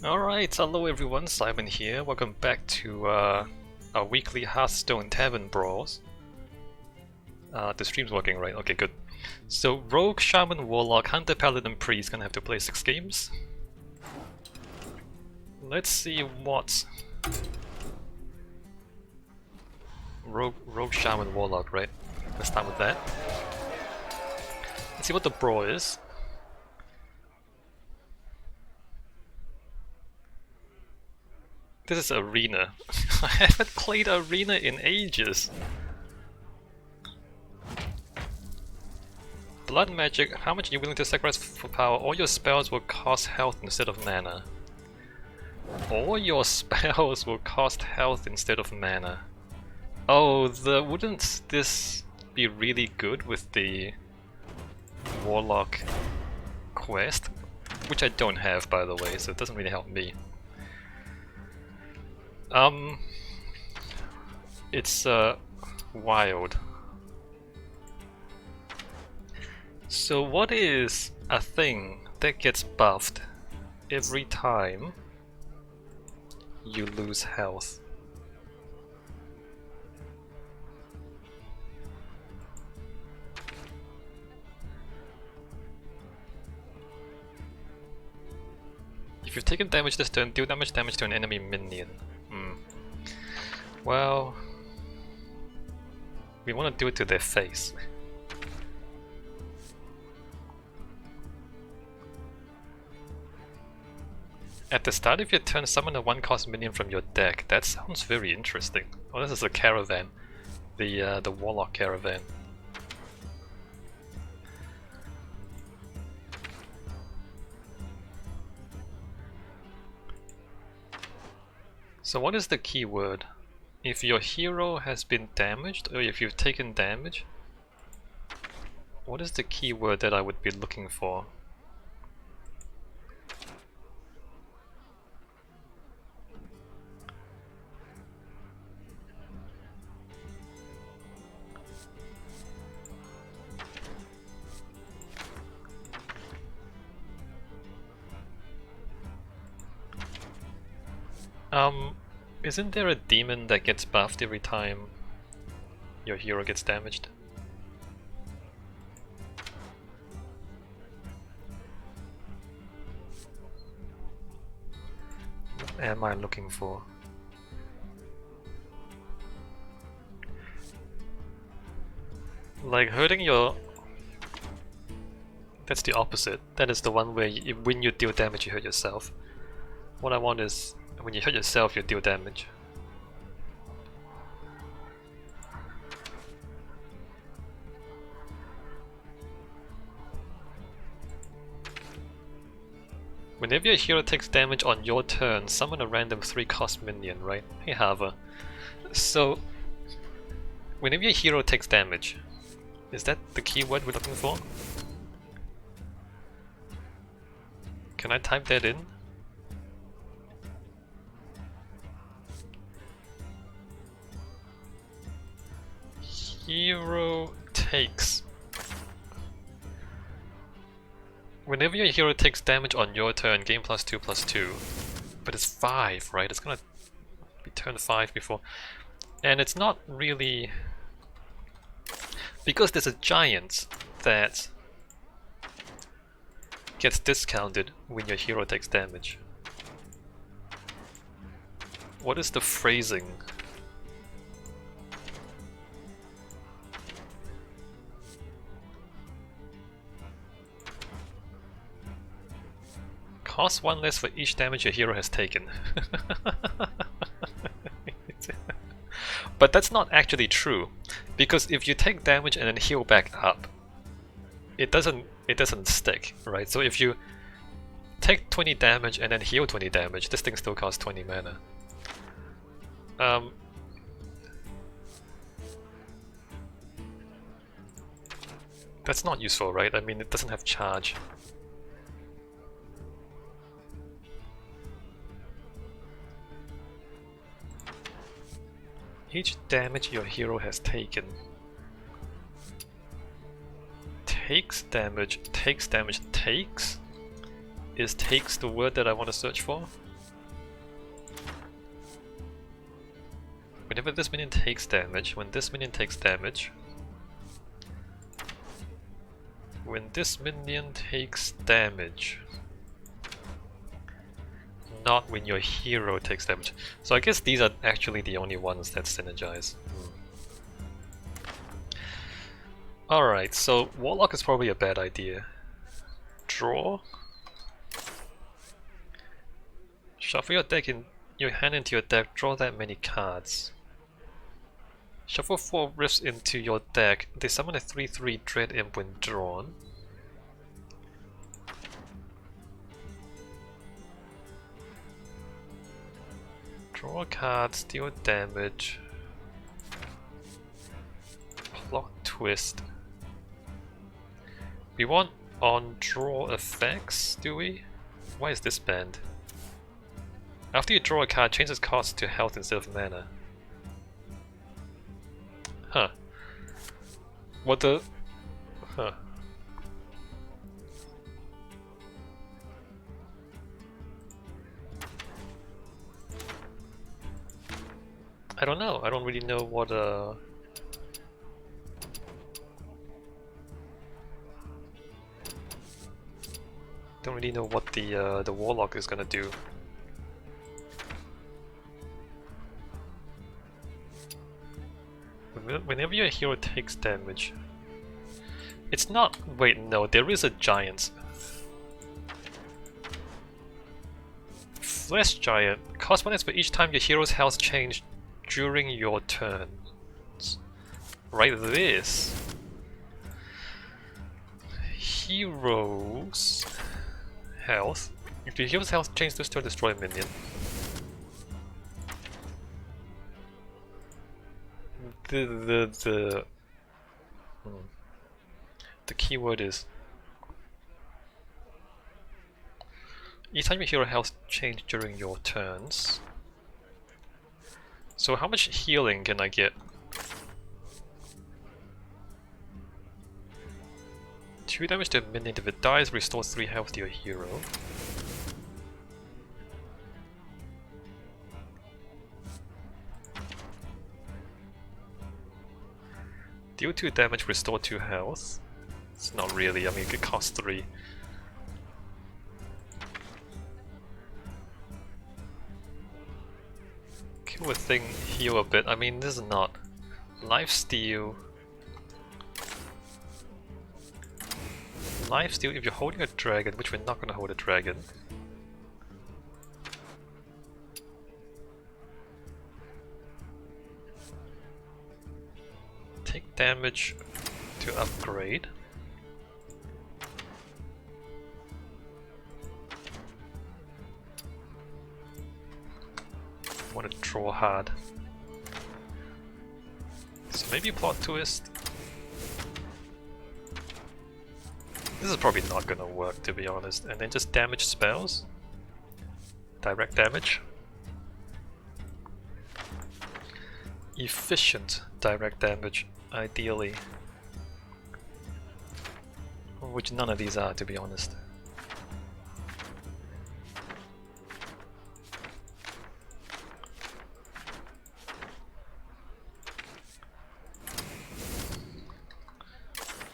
Alright, hello everyone, Simon here. Welcome back to our weekly Hearthstone Tavern Brawls. The stream's working, right? Okay, good. So, Rogue, Shaman, Warlock, Hunter, Paladin, Priest gonna have to play 6 games. Let's see what... Rogue, Shaman, Warlock, right? Let's start with that. Let's see what the brawl is. This is Arena. I haven't played Arena in ages. Blood magic, how much are you willing to sacrifice for power? All your spells will cost health instead of mana. All your spells will cost health instead of mana. Oh, wouldn't this be really good with the Warlock quest? Which I don't have, by the way, so it doesn't really help me. It's wild. So what is a thing that gets buffed every time you lose health? If you've taken damage this turn, deal damage to an enemy minion. Well, we want to do it to their face. At the start of your turn, summon a 1-cost minion from your deck. That sounds very interesting. Oh, this is a caravan. The Warlock caravan. So what is the keyword? If your hero has been damaged, or if you've taken damage, what is the keyword that I would be looking for? Isn't there a demon that gets buffed every time your hero gets damaged? What am I looking for? Like hurting your... That's the opposite. That is the one where when you deal damage you hurt yourself. What I want is when you hurt yourself you deal damage. Whenever your hero takes damage on your turn, summon a random 3-cost minion, right? Hey Hava. So, whenever your hero takes damage, is that the keyword we're looking for? Can I type that in? Hero takes. Whenever your hero takes damage on your turn, gain +2/+2. But it's 5, right? It's gonna be turn 5 before. And it's not really... Because there's a giant that gets discounted when your hero takes damage. What is the phrasing? Cost 1 less for each damage your hero has taken. But that's not actually true, because if you take damage and then heal back up, it doesn't stick, right? So if you take 20 damage and then heal 20 damage, this thing still costs 20 mana. That's not useful, right? I mean, it doesn't have charge. Each damage your hero has taken. Takes damage, takes damage, takes? Is takes the word that I want to search for? Whenever this minion takes damage, when this minion takes damage, when this minion takes damage, not when your hero takes damage. So I guess these are actually the only ones that synergize. Alright, so Warlock is probably a bad idea. Draw. Shuffle your hand into your deck, draw that many cards. Shuffle 4 Rifts into your deck. They summon a 3/3 Dread Imp when drawn. Draw a card, deal damage. Plot twist. We want on draw effects, do we? Why is this banned? After you draw a card, change its cost to health instead of mana. Huh. What the... Huh. I don't know. I don't really know what don't really know what the Warlock is gonna do. Whenever your hero takes damage, it's not. Wait, no, there is a giant. Flesh Giant. Cost bonus for each time your hero's health changed during your turn. Right, this. Heroes health. If your hero's health changes this turn, destroy a minion. The keyword is each time your hero health change during your turns. So how much healing can I get? 2 damage to a minion. If it dies, restores 3 health to your hero. Deal 2 damage, restore 2 health. It's not really, I mean, it could cost 3. Kill a thing, heal a bit. I mean, this is not. Lifesteal. Lifesteal if you're holding a dragon, which we're not gonna hold a dragon. Take damage to upgrade. Want to draw hard. So maybe plot twist. This is probably not gonna work, to be honest. And then just damage spells. Direct damage. Efficient direct damage, ideally. Which none of these are, to be honest.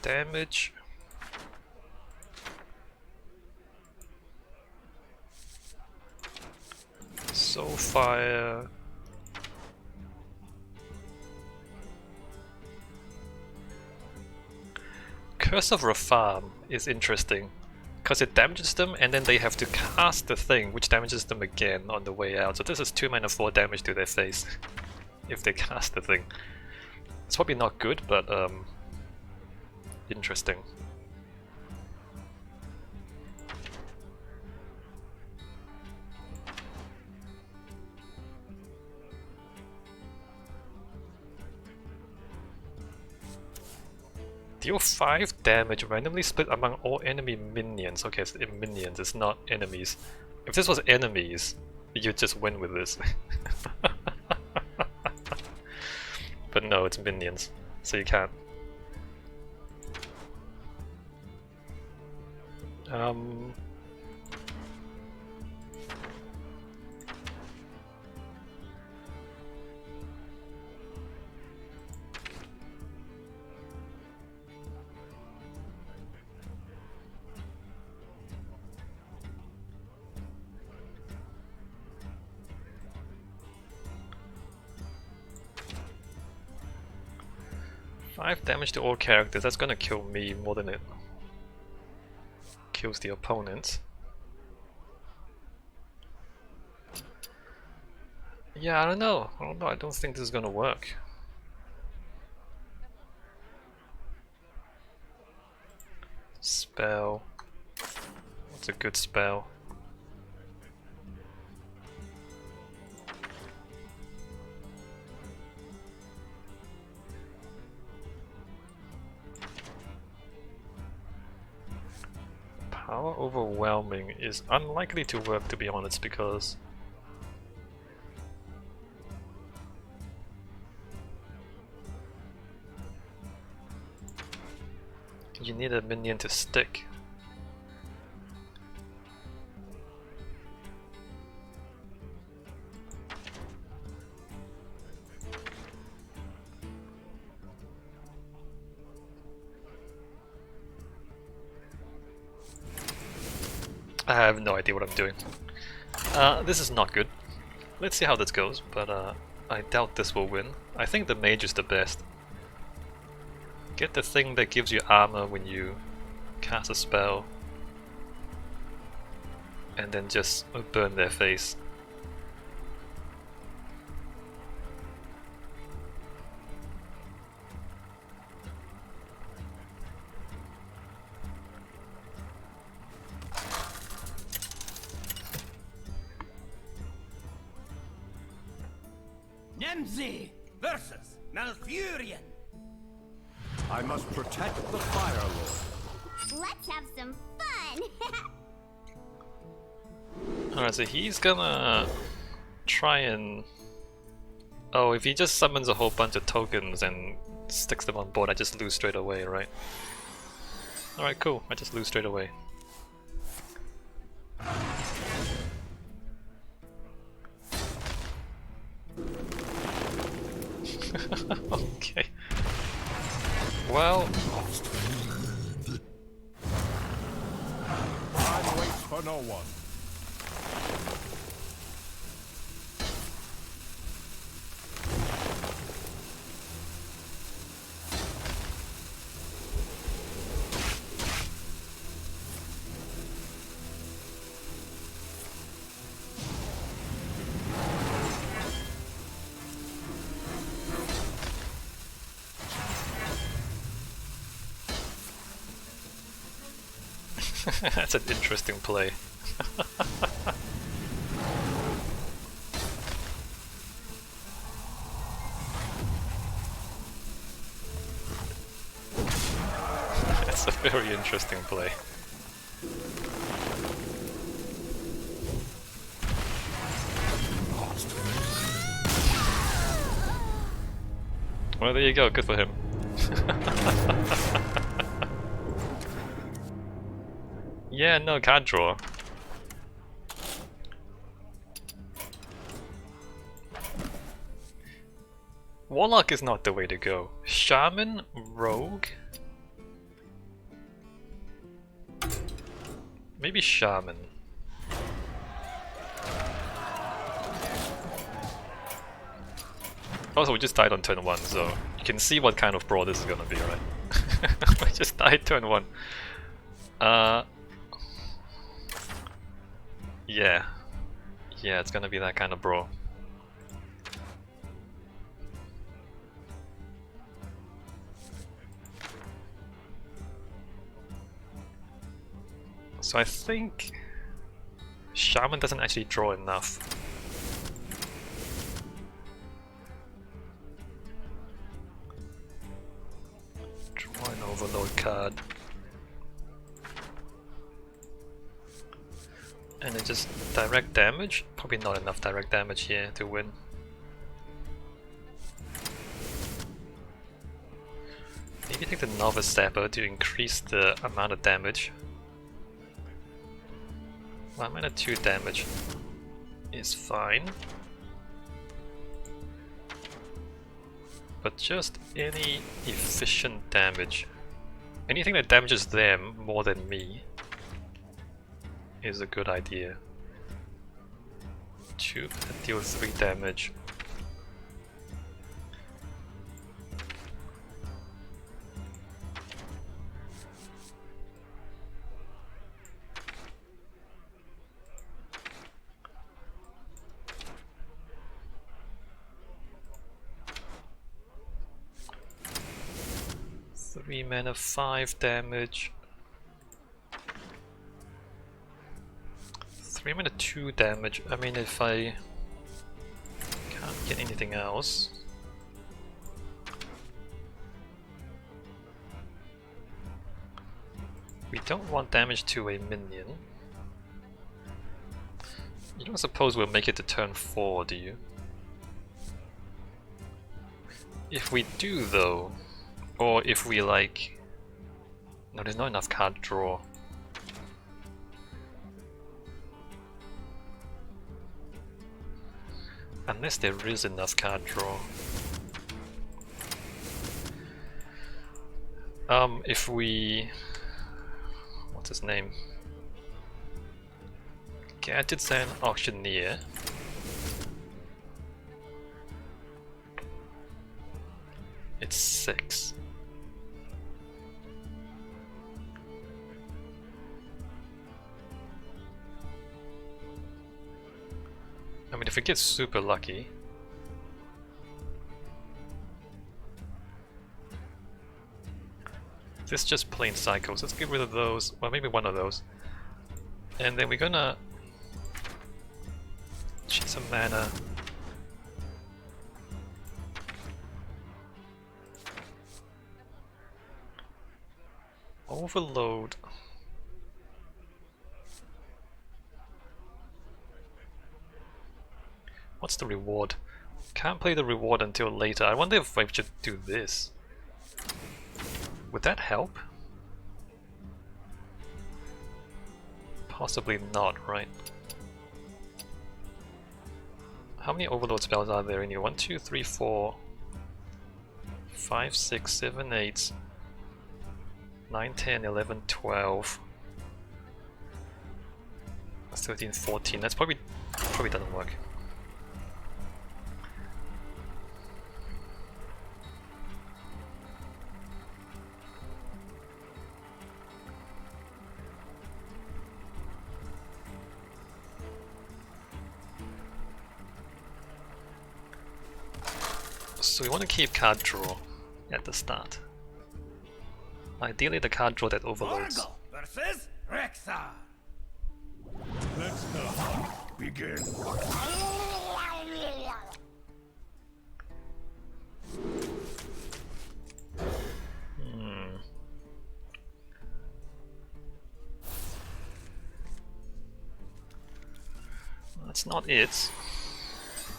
Damage. Soulfire. Curse of Rafam is interesting, because it damages them and then they have to cast the thing, which damages them again on the way out. So this is 2 mana 4 damage to their face, if they cast the thing. It's probably not good, but interesting. Deal 5 damage, randomly split among all enemy minions. Okay, it's minions, it's not enemies. If this was enemies, you'd just win with this. But no, it's minions, so you can't. 5 damage to all characters, that's gonna kill me more than it kills the opponent. Yeah, I don't know, I don't think this is gonna work. Spell. What's a good spell? Power Overwhelming is unlikely to work, to be honest, because you need a minion to stick. I have no idea what I'm doing. This is not good. Let's see how this goes, but I doubt this will win. I think the mage is the best. Get the thing that gives you armor when you cast a spell, and then just burn their face. Nemzi versus Malfurion. I must protect the Fire Lord. Let's have some fun! Alright, so he's gonna try and... Oh, if he just summons a whole bunch of tokens and sticks them on board, I just lose straight away, right? Alright, cool, I just lose straight away. Okay. Well... Time waits for no one. That's an interesting play. That's a very interesting play. Well, there you go, good for him. Yeah, no, card draw. Warlock is not the way to go. Shaman? Rogue? Maybe Shaman. Also, we just died on turn 1, so you can see what kind of brawl this is gonna be, right? We just died turn 1. Yeah. Yeah, it's gonna be that kind of brawl. So I think Shaman doesn't actually draw enough. Draw an Overload card. And then just direct damage? Probably not enough direct damage here to win. Maybe take the Novice Stepper to increase the amount of damage. 1 mana 2 damage is fine. But just any efficient damage. Anything that damages them more than me is a good idea. 2 deal 3 damage. 3 mana, 5 damage. 3 mana, 2 damage. I mean, if I can't get anything else. We don't want damage to a minion. You don't suppose we'll make it to turn 4, do you? If we do though, or if we like... No, there's not enough card draw. Unless there is enough card draw. If we... What's his name? Gadgets and Auctioneer. It's 6. I mean, if we get super lucky. This is just plain cycles. Let's get rid of those. Well, maybe one of those. And then we're gonna cheat some mana. Overload. What's the reward? Can't play the reward until later. I wonder if I should do this. Would that help? Possibly not, right? How many overload spells are there in here? 1, 2, 3, 4, 5, 6, 7, 8, 9, 10, 11, 12, 13, 14. That's probably doesn't work. So we want to keep card draw at the start. Ideally the card draw that overloads. Orgo versus Rexar. Let the hunt begin. That's not it.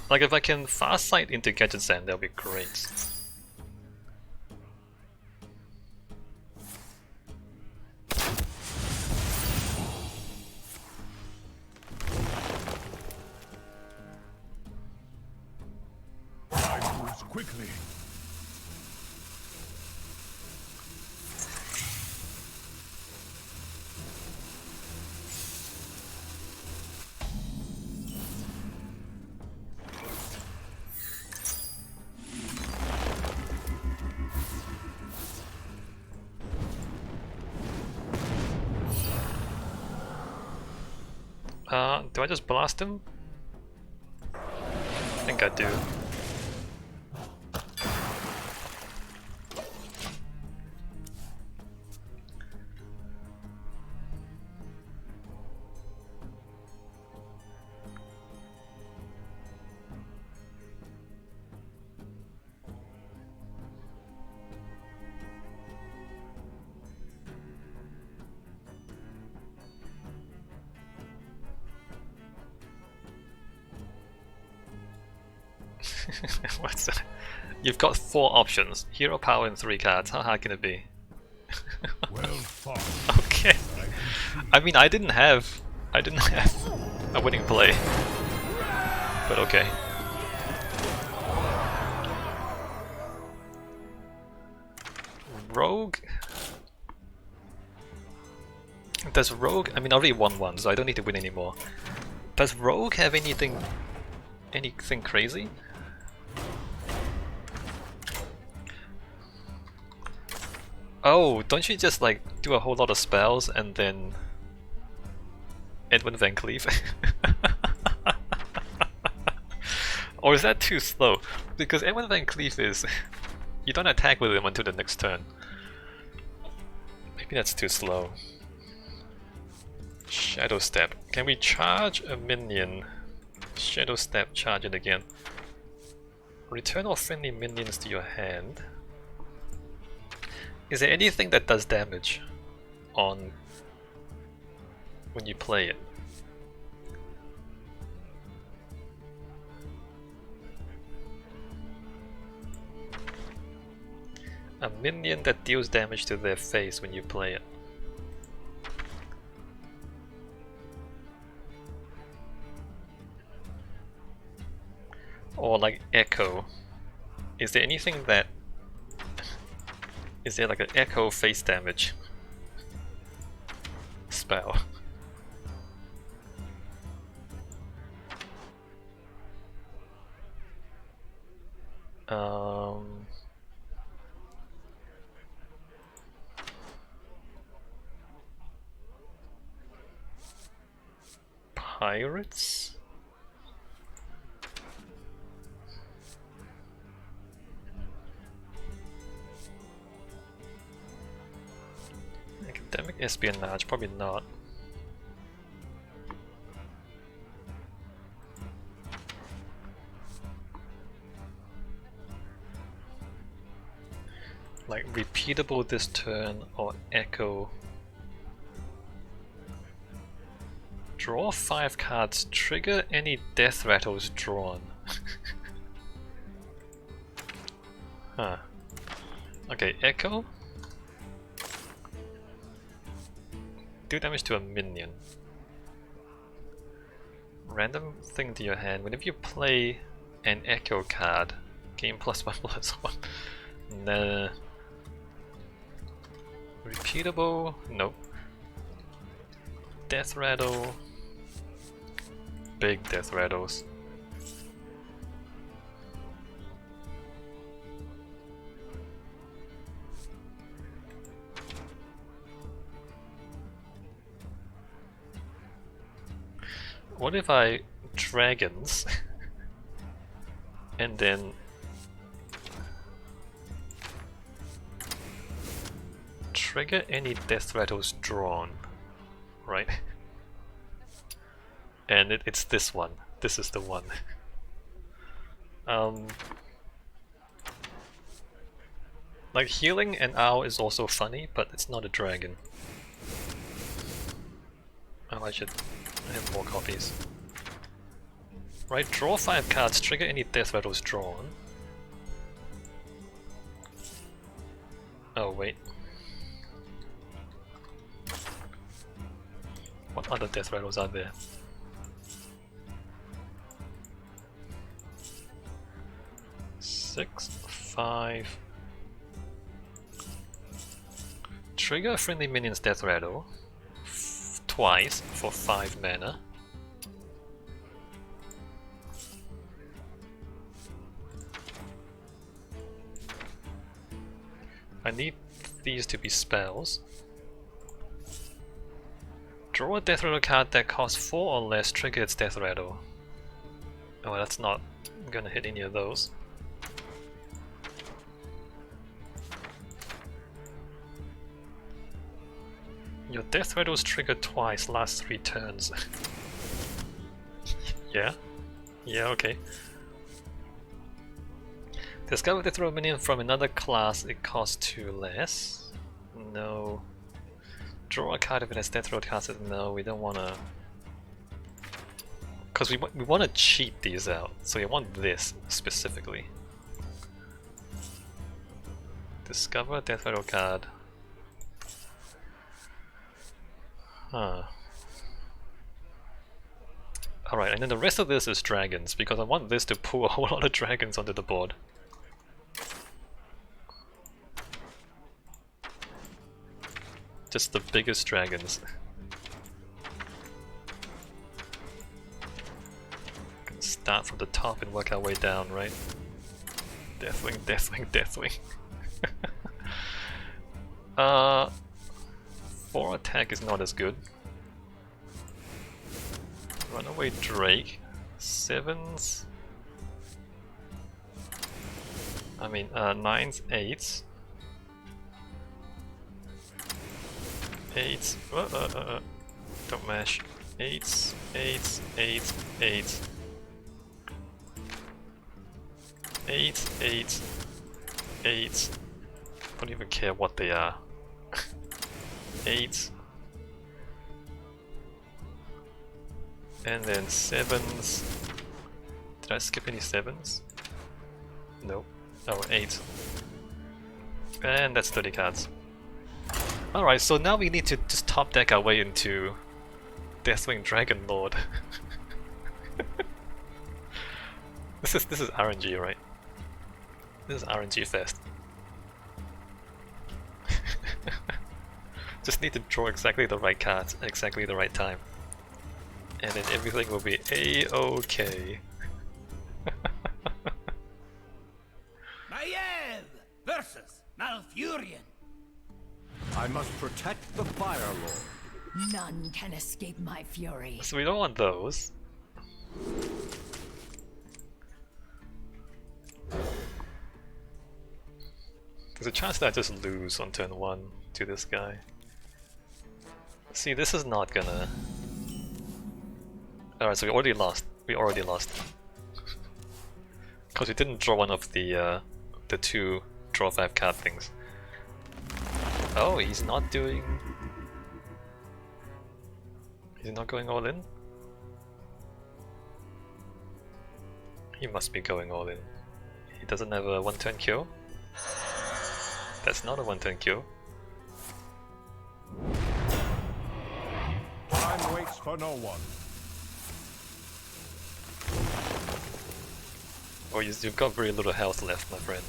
Like if I can fast sight into Gadget Zen, that'll be great. Time moves quickly. Do I just blast him? I think I do. What's that? You've got 4 options. Hero power and 3 cards. How hard can it be? Well fought. Okay. I mean, I didn't have a winning play, but okay. Rogue. Does Rogue? I mean, I already won one, so I don't need to win anymore. Does Rogue have anything crazy? Oh, don't you just like do a whole lot of spells and then Edwin Van Cleef? Or is that too slow? Because Edwin Van Cleef is you don't attack with him until the next turn. Maybe that's too slow. Shadow Step. Can we charge a minion? Shadow Step, charge it again. Return all friendly minions to your hand. Is there anything that does damage on when you play it? A minion that deals damage to their face when you play it. Or like Echo. Is there anything that... Is there like an Echo face damage spell? Pirates? Academic espionage, probably not. Like repeatable this turn or echo. Draw 5 cards, trigger any death rattles drawn. Huh. Okay, echo. Do damage to a minion. Random thing to your hand. Whenever you play an echo card, gain +1/+1. Nah. Repeatable? Nope. Death rattle. Big death rattles. What if I dragons and then trigger any death rattles drawn, right? And it's this one. This is the one. Like healing an owl is also funny, but it's not a dragon. Oh, I should have more copies. Right, draw 5 cards, trigger any death rattles drawn. Oh wait. What other death rattles are there? Six, 5. Trigger friendly minion's death rattle twice for 5 mana. I need these to be spells. Draw a death rattle card that costs 4 or less, trigger its death rattle. Oh, that's not gonna hit any of those. Your death rattles trigger twice, last 3 turns. Yeah? Yeah, okay. Discover death rattle minion from another class, it costs 2 less. No. Draw a card if it has death rattle cards, no, we don't wanna... Because we wanna cheat these out, so we want this specifically. Discover death rattle card. Huh. Alright, and then the rest of this is dragons, because I want this to pull a whole lot of dragons onto the board. Just the biggest dragons. Can start from the top and work our way down, right? Deathwing, Deathwing, Deathwing. 4 attack is not as good. Runaway Drake. 7s. I mean, 9s, 8s. 8. Don't mash. 8, 8, 8, 8. 8, 8, 8. Don't even care what they are. 8. And then 7s. Did I skip any 7s? Nope. Oh, 8. And that's 30 cards. Alright, so now we need to just top deck our way into Dazzling Dragon Lord. This is RNG, right? This is RNG fest. Just need to draw exactly the right cards at exactly the right time. And then everything will be A-OK. Maiev versus Malfurion. I must protect the Fire Lord. None can escape my fury. So we don't want those. There's a chance that I just lose on turn 1 to this guy. See, this is not gonna... Alright, so we already lost. We already lost. Because we didn't draw one of the 2 draw 5 card things. Oh, he's not doing... He's not going all in? He must be going all in. He doesn't have a 1-turn kill? That's not a 1-turn kill. Time waits for no one. Oh, you've got very little health left, my friend.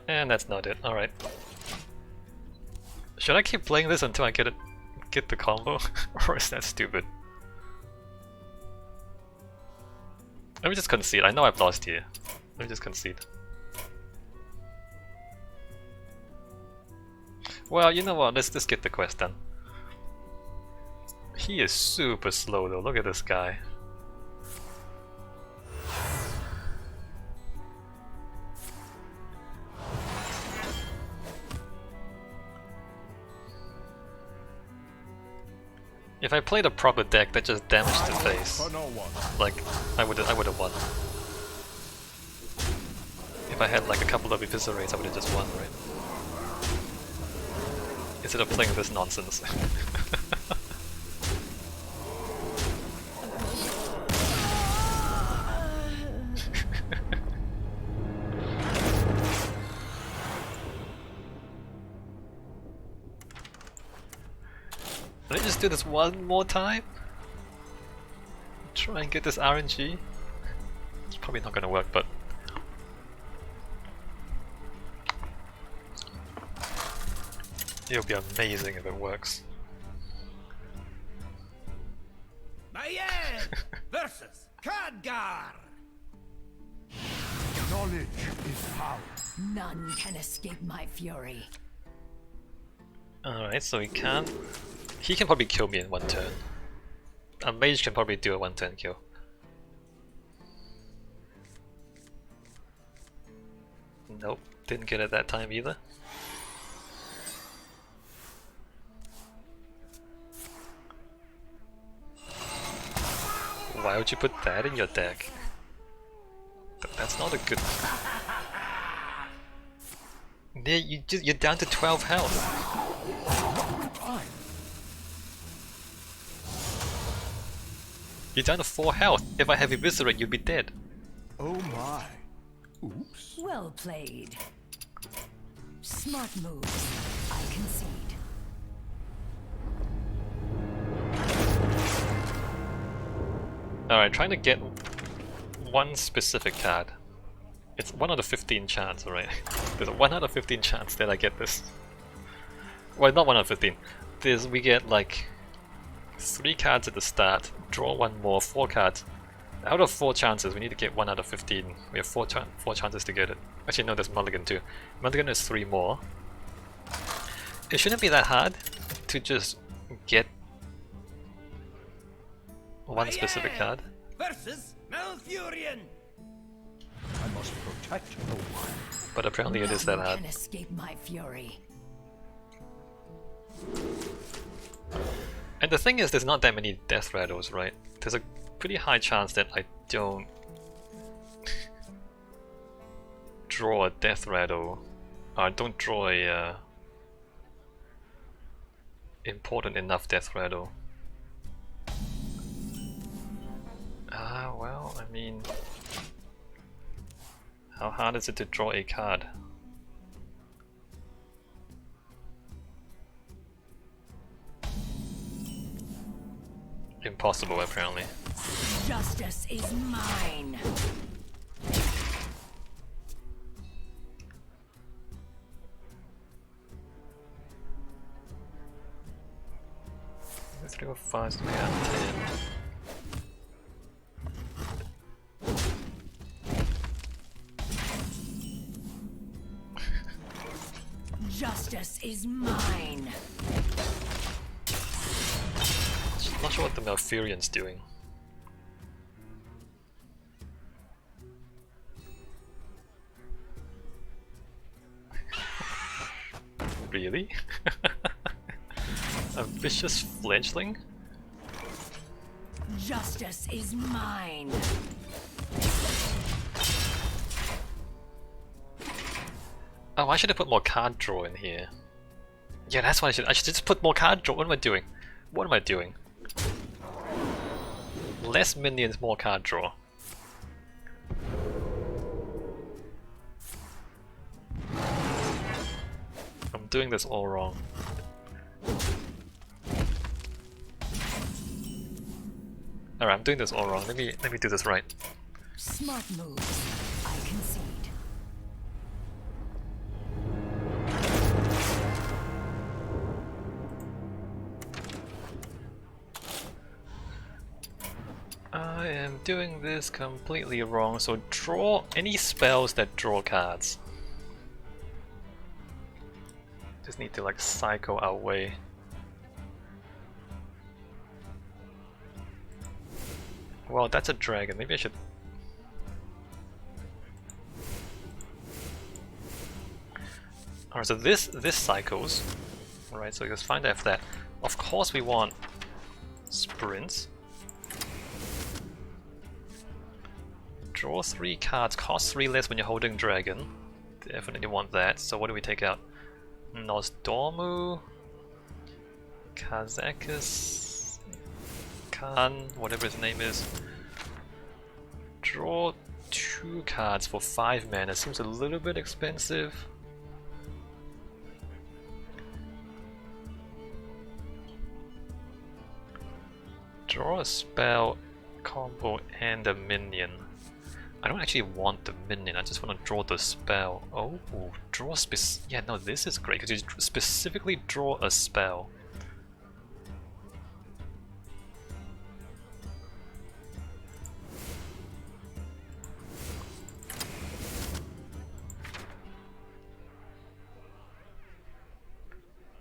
And that's not it. Alright. Should I keep playing this until I get the combo? Or is that stupid? Let me just concede. I know I've lost here. Let me just concede. Well, you know what? Let's just get the quest done. He is super slow though. Look at this guy. If I played a proper deck that just damaged the face, like I would have won. If I had like a couple of eviscerates, I would have just won, right? Instead of playing this nonsense. Let me just do this one more time. Try and get this RNG. It's probably not gonna work, but it'll be amazing if it works. Maiev versus Khadgar. Knowledge is power. None can escape my fury. Alright, so he can probably kill me in 1 turn. A mage can probably do a 1-turn kill. Nope, didn't get it that time either. Why would you put that in your deck? That's not a good... Yeah, you're down to 12 health. You're down to 4 health. If I have Eviscerate, you'd be dead. Oh my. Oops. Well played. Smart moves. I concede. Alright, trying to get one specific card. It's 1 out of 15 chance, alright? There's a 1 out of 15 chance that I get this. Well, not 1 out of 15. We get like 3 cards at the start, draw 1 more, 4 cards, Out of 4 chances, we need to get 1 out of 15. We have 4 chances to get it. Actually, no, there's Mulligan too. Mulligan is 3 more. It shouldn't be that hard to just get one specific card. Versus Malfurion. I must protect the wild. But apparently it is that None hard. can escape my fury. And the thing is, there's not that many death rattles, right? There's a pretty high chance that I don't draw a death rattle, or don't draw a important enough death rattle. Well, I mean, how hard is it to draw a card? Impossible, apparently. Justice is mine. Let's go 5 to 10. Justice is mine. Not sure what the Malfurion's doing. Really? A vicious fledgling? Justice is mine. Oh, I should have put more card draw in here. Yeah, that's what I should just put more card draw. What am I doing? What am I doing? Less minions, more card draw. I'm doing this all wrong. Alright, I'm doing this all wrong. Let me do this right. Smart moves. I concede. I am doing this completely wrong, so draw any spells that draw cards. Just need to like cycle our way. Well, that's a dragon. Maybe I should. Alright, so this cycles. Alright, so let's find out if that. Of course we want sprints. Draw 3 cards, cost 3 less when you're holding dragon. Definitely want that. So what do we take out? Nosdormu, Kazakis, Khan, whatever his name is. Draw 2 cards for 5 mana. Seems a little bit expensive. Draw a spell, combo, and a minion. I don't actually want the minion, I just want to draw the spell. Oh, draw yeah, no, this is great, because you specifically draw a spell.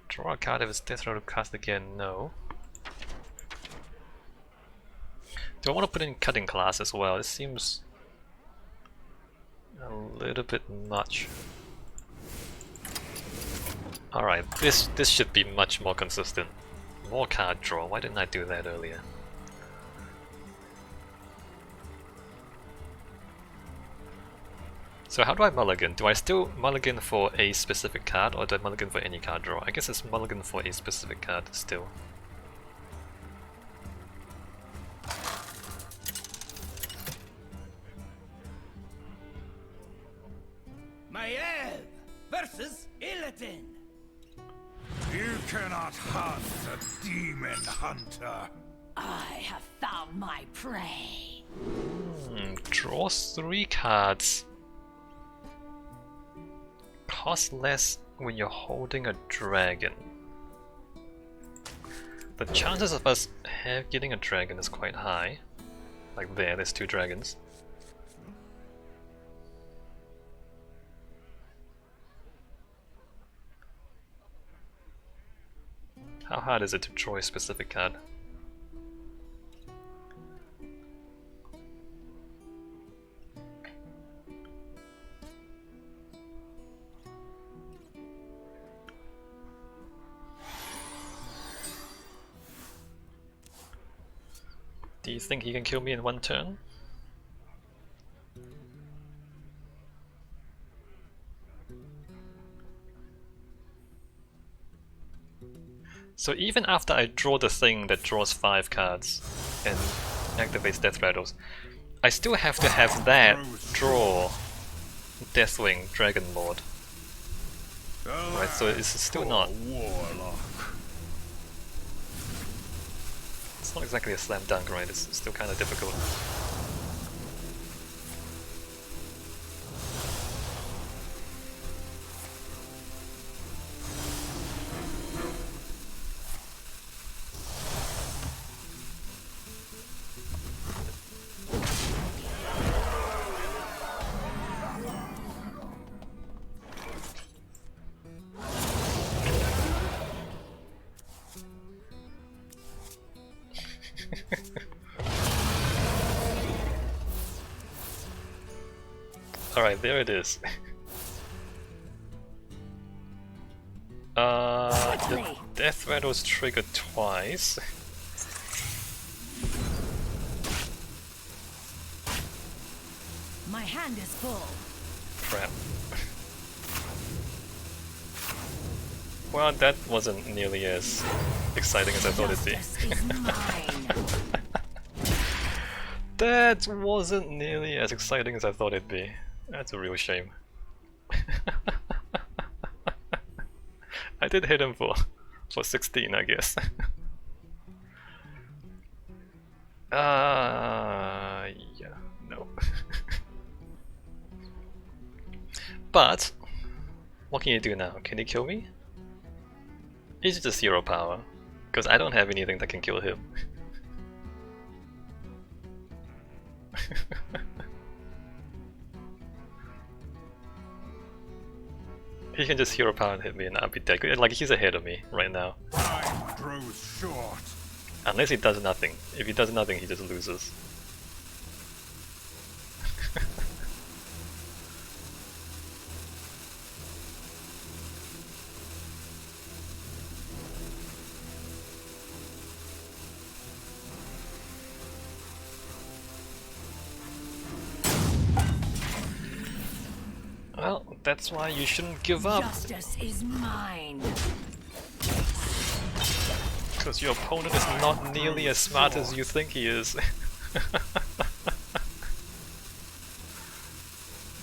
Draw a card if it's death row to cast again, no. Do I want to put in cutting class as well? This seems a little bit much. Alright, this should be much more consistent. More card draw, why didn't I do that earlier? So how do I mulligan? Do I still mulligan for a specific card, or do I mulligan for any card draw? I guess it's mulligan for a specific card still. Maiev versus Illidan. You cannot hunt a demon hunter. I have found my prey. Draw 3 cards. Cost less when you're holding a dragon. The chances of us getting a dragon is quite high. Like there's 2 dragons. How hard is it to draw a specific card? Do you think he can kill me in 1 turn? So even after I draw the thing that draws 5 cards and activates Death Rattles, I still have to have that draw Dazzling Dragon Lord. Right, so it's still not... It's not exactly a slam dunk, right? It's still kind of difficult. Alright, there it is. The Death Rattle's triggered twice. My hand is full. Crap. Well, that wasn't nearly as exciting as I thought it'd be. Justice is mine. That wasn't nearly as exciting as I thought it'd be. That's a real shame. I did hit him for 16, I guess. Yeah, no. But, what can you do now? Can he kill me? He's just 0 power, because I don't have anything that can kill him. He can just 0 power and hit me and I'll be dead. Like, he's ahead of me right now. Time grows short. Unless he does nothing. If he does nothing, he just loses. Well, that's why you shouldn't give up. Justice is mine. Because your opponent is not nearly as smart as you think he is.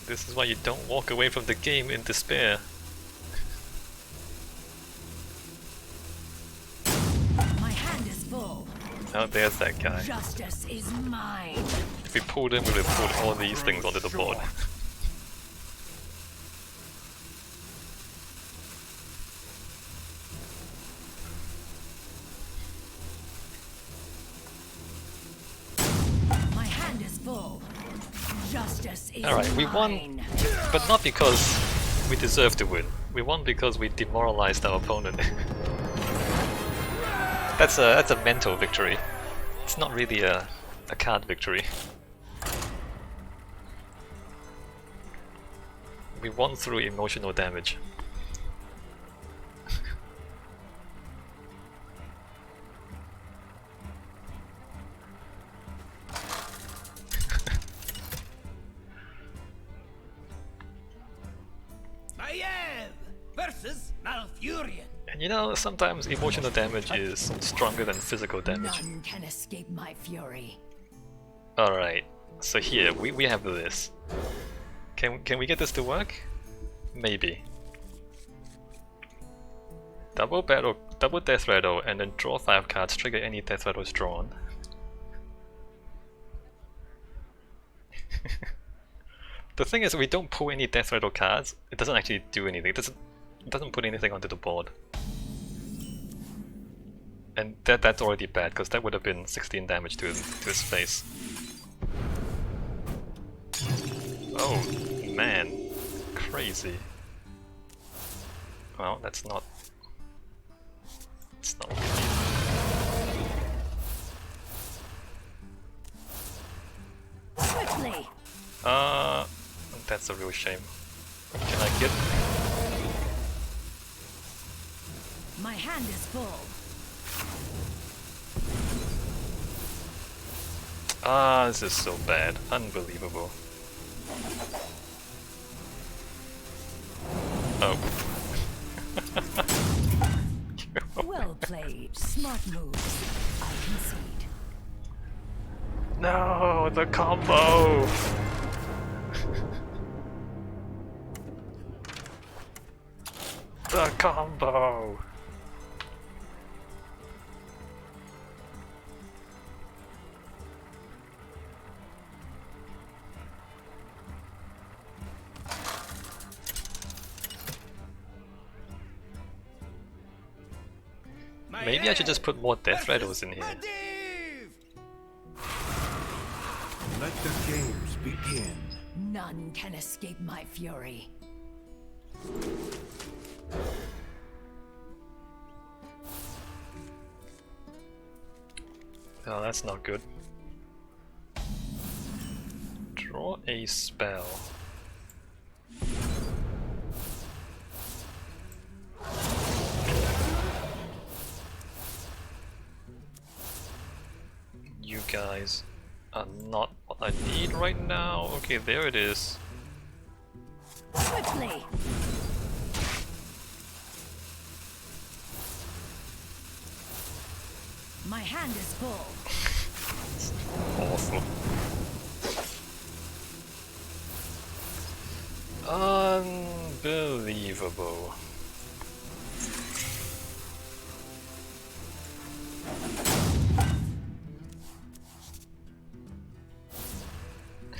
This is why you don't walk away from the game in despair. My hand is full. Oh, there's that guy. Justice is mine. If we pulled him, we would have pulled all these things onto the board. My hand is full. Justice is Alright, we won, mine. but not because we deserved to win. We won because we demoralized our opponent. That's a mental victory. It's not really a card victory. We won through emotional damage. Maiev versus Malfurion. And you know, sometimes emotional damage is stronger than physical damage. None can escape my fury. Alright, so here, we have this. Can we get this to work? Maybe. Double Death Rattle, and then draw 5 cards, trigger any Death Rattles drawn. The thing is, we don't pull any Death Rattle cards, it doesn't actually do anything. It doesn't put anything onto the board. And that's already bad, because that would have been 16 damage to his face. Oh man, crazy. Well, that's not. It's not. Quickly. That's a real shame. Can I get? My hand is full. Ah, this is so bad. Unbelievable. Oh. Well played. Smart moves. I concede. No, the combo! The combo! Maybe I should just put more Death Rattles in here. Let the games begin. None can escape my fury. Oh, that's not good. Draw a spell. You guys are not what I need right now. Okay, there it is. Quickly. My hand is full. Awful. Unbelievable.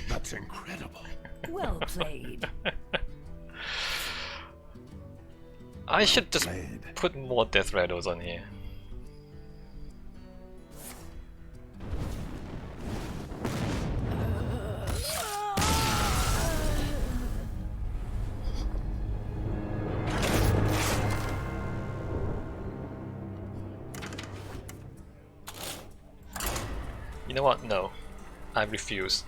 That's incredible. Well played. I should just Played. put more Death Rattles on here. You know what? No. I refuse.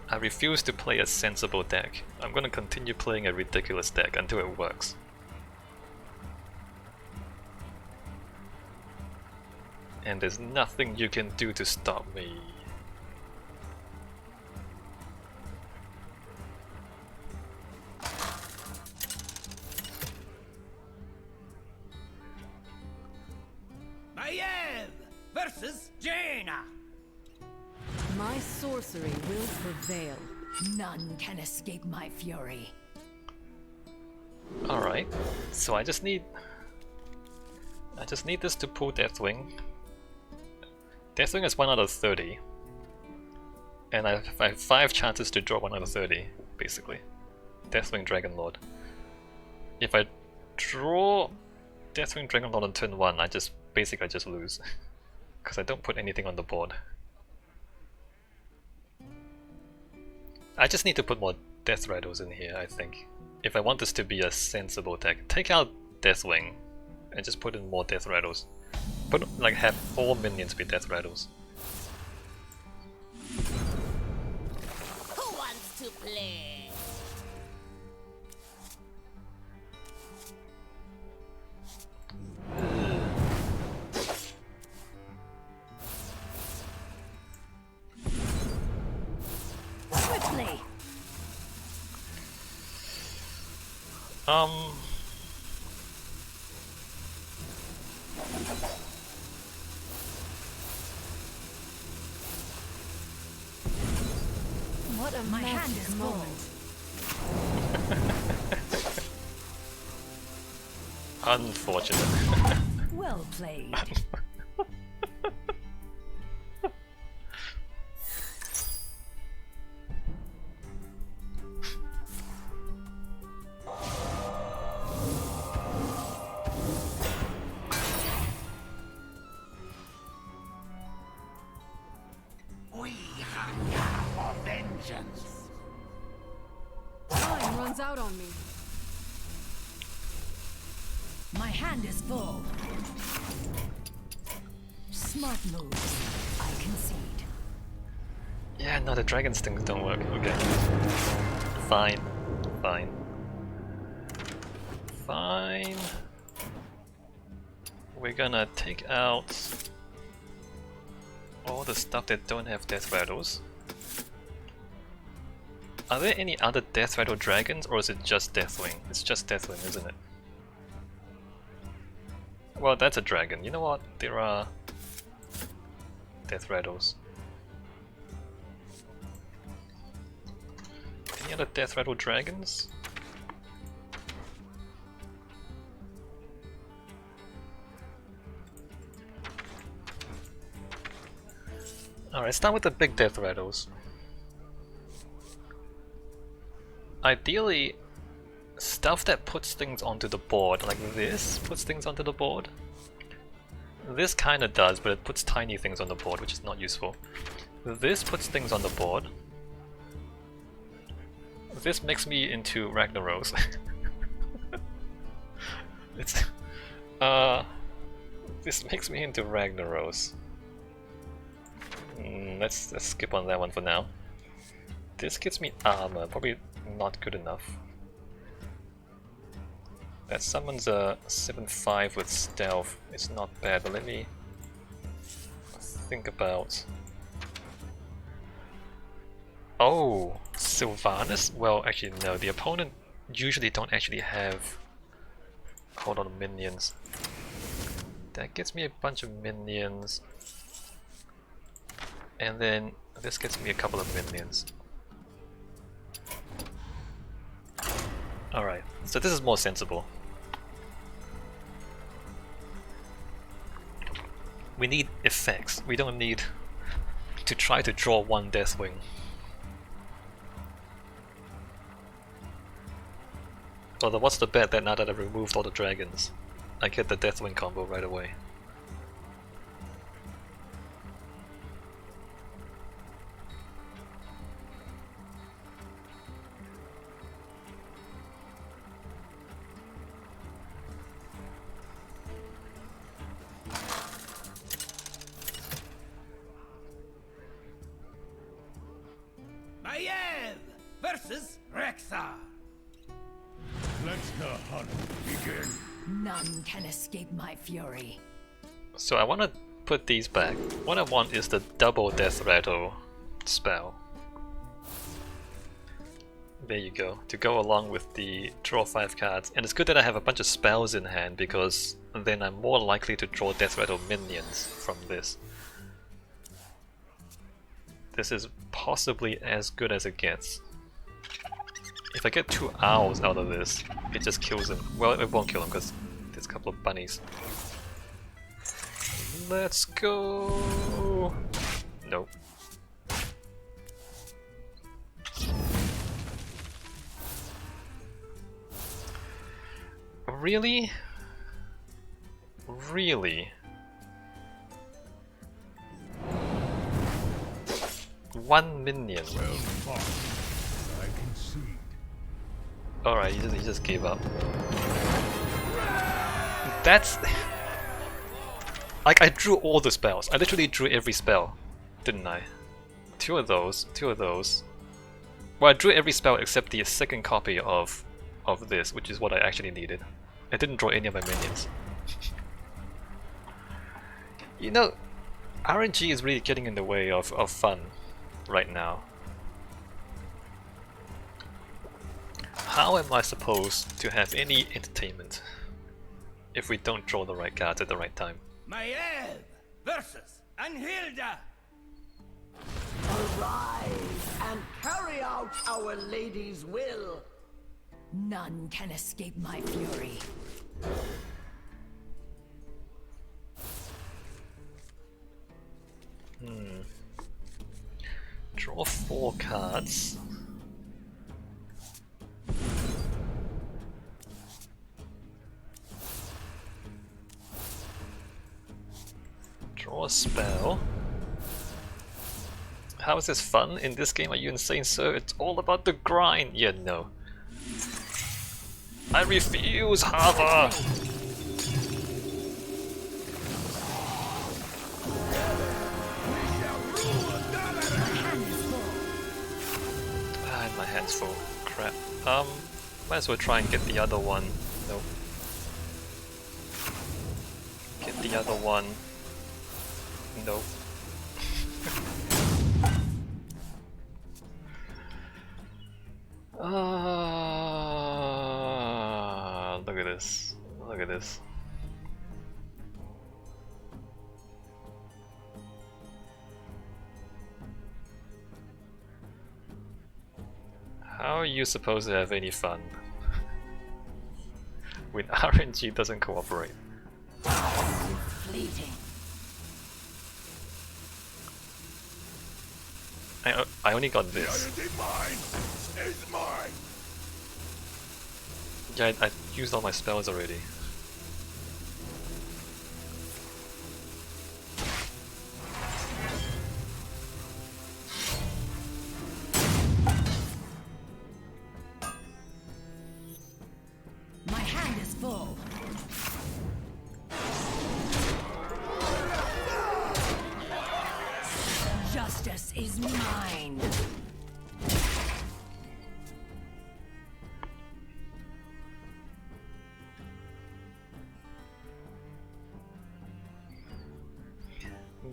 I refuse to play a sensible deck. I'm gonna continue playing a ridiculous deck until it works. And there's nothing you can do to stop me. Maiev versus Jaina. My sorcery will prevail. None can escape my fury. Alright, so I just need this to pull Deathwing. Deathwing is 1 out of 30. And I have 5 chances to draw 1 out of 30, basically. Deathwing Dragon Lord. If I draw Deathwing Dragon Lord on turn 1, I just basically just lose. Because I don't put anything on the board. I just need to put more Death Rattles in here, I think. If I want this to be a sensible deck, take out Deathwing and just put in more Death Rattles. Put like have all minions be Death Rattles. Who wants to play? Quickly. What a my hand is moment. Unfortunate. Well played. We hunger for vengeance. out on me. My hand is full. Smart moves. I concede. Yeah, no, the dragon's things don't work. Okay. Fine. Fine. Fine. We're gonna take out all the stuff that don't have death rattles. Are there any other death rattle dragons, or is it just Dazzling? It's just Dazzling, isn't it? Well, that's a dragon. You know what? There are death rattles. Any other death rattle dragons? Alright, start with the big death rattles. Ideally, stuff that puts things onto the board, like this puts things onto the board. This kinda does, but it puts tiny things on the board, which is not useful. This puts things on the board. This makes me into Ragnaros. It's this makes me into Ragnaros. Let's skip on that one for now. This gives me armor, probably not good enough. That summons a 7/5 with stealth. It's not bad, but let me think about... Oh, Sylvanas? Well, actually no, the opponent usually don't actually have... Hold on, minions. That gets me a bunch of minions. And then this gets me a couple of minions. Alright, so this is more sensible. We need effects. We don't need to try to draw one Deathwing. Although what's the bet that now that I've removed all the dragons, I get the Deathwing combo right away. Maiev versus Rexar. Let the hunt begin. None can escape my fury. So I want to put these back. What I want is the double death rattle spell. There you go, to go along with the draw 5 cards. And it's good that I have a bunch of spells in hand, because then I'm more likely to draw death rattle minions from this. This is possibly as good as it gets. If I get 2 owls out of this, it just kills him. Well, it won't kill him because there's a couple of bunnies. Let's go! Nope. Really? Really? One minion. Well fought. I concede. Alright, he just gave up. That's... Like, I drew all the spells. I literally drew every spell, didn't I? Two of those. Well, I drew every spell except the second copy of this, which is what I actually needed. I didn't draw any of my minions. You know, RNG is really getting in the way of fun right now. How am I supposed to have any entertainment if we don't draw the right cards at the right time? Maiev versus Anhilda. Arise and carry out our lady's will. None can escape my fury. Draw 4 cards. Draw a spell. How is this fun? In this game, are you insane, sir? It's all about the grind! Yeah, no. I refuse, Hava! Ah, my hand's full. Crap. Might as well try and get the other one. Nope. Get the other one. Nope. Look at this. Look at this. How are you supposed to have any fun when RNG doesn't cooperate? Fleeting. I only got this. It's mine. Yeah, I used all my spells already. My hand is full. Justice is mine.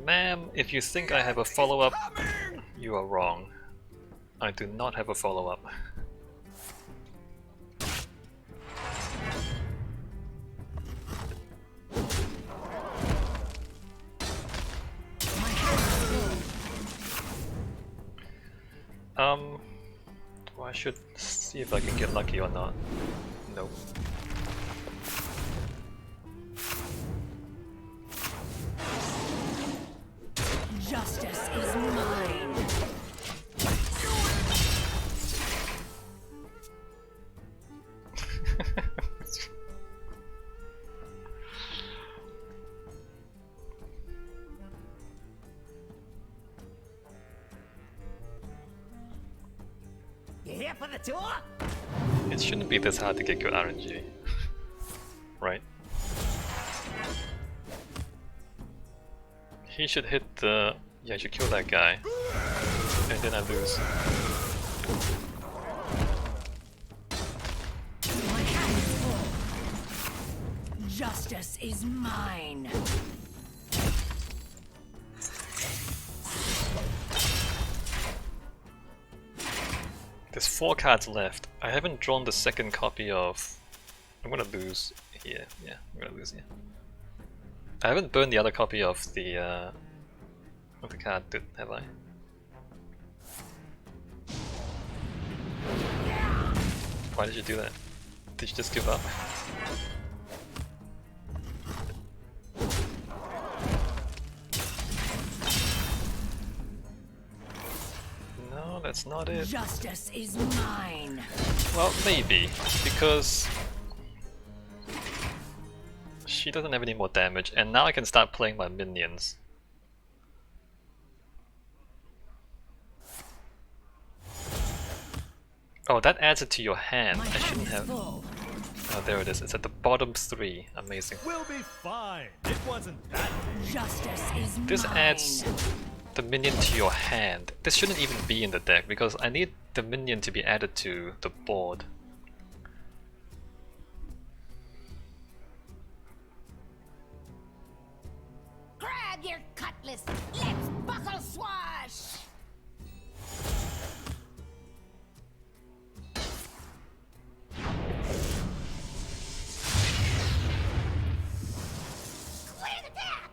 Ma'am, if you think I have a follow-up, you are wrong. I do not have a follow-up. Well, I should see if I can get lucky or not. Nope. Justice is mine. You here for the tour? It shouldn't be this hard to get good RNG. Right? He should hit the... yeah, he should kill that guy. And then I lose. My hand is full. Justice is mine. There's 4 cards left. I haven't drawn the second copy of... I'm gonna lose here. Yeah, I'm gonna lose here. I haven't burned the other copy of the card, have I? Why did you do that? Did you just give up? No, that's not it. Justice is mine. Well, maybe, because she doesn't have any more damage, and now I can start playing my minions. Oh, that adds it to your hand. My I hand shouldn't is have. full. Oh, there it is. It's at the bottom 3. Amazing. We'll be fine. It wasn't that big. Justice is This mine. adds the minion to your hand. This shouldn't even be in the deck because I need the minion to be added to the board. Grab your cutlass. Let's buckle swash. Clear the path.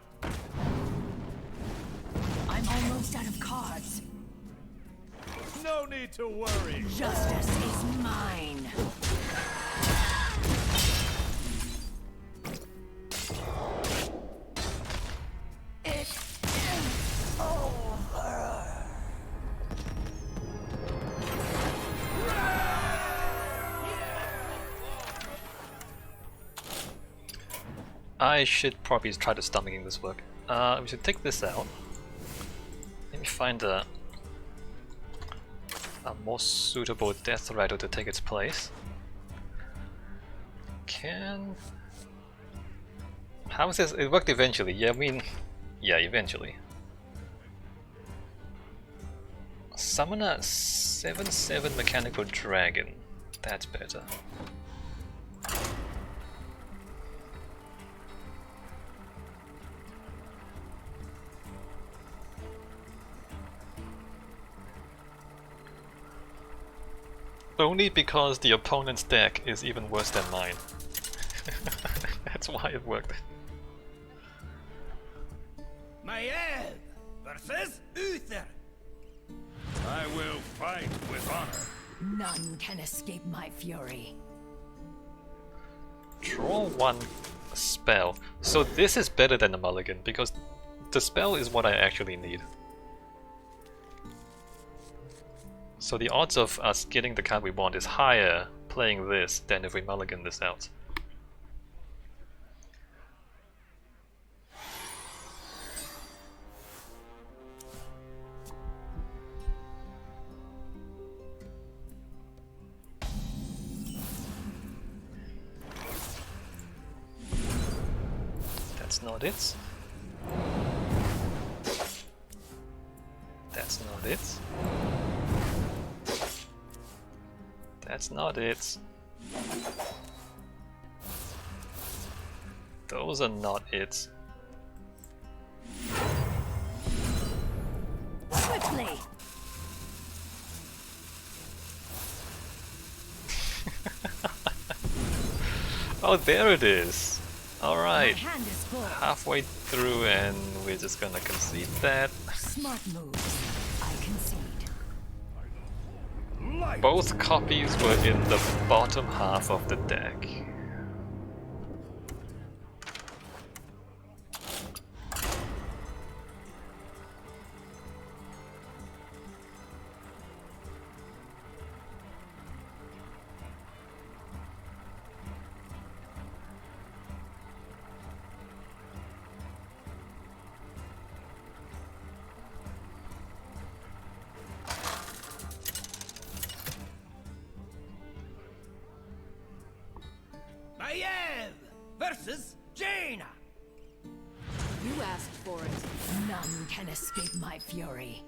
I'm almost out of cards. No need to worry. Justice is mine. It is over. I should probably try to start making this work. We should take this out. Let me find a more suitable death rattle to take its place. can... How is this? It worked eventually. Yeah, I mean... Yeah, eventually. Summon a 7/7 mechanical dragon. That's better. Only because the opponent's deck is even worse than mine. That's why it worked. Maiev versus Uther. I will fight with honor. None can escape my fury. Draw one spell. So this is better than the mulligan because the spell is what I actually need. So the odds of us getting the card we want is higher playing this than if we mulligan this out. That's not it. That's not it. That's not it. Those are not it. Swiftly! Oh, there it is. My Alright. hand is full. Halfway through and we're just gonna concede that. Smart moves. I concede. Both copies were in the bottom half of the deck. Maiev versus Jaina. You asked for it. None can escape my fury.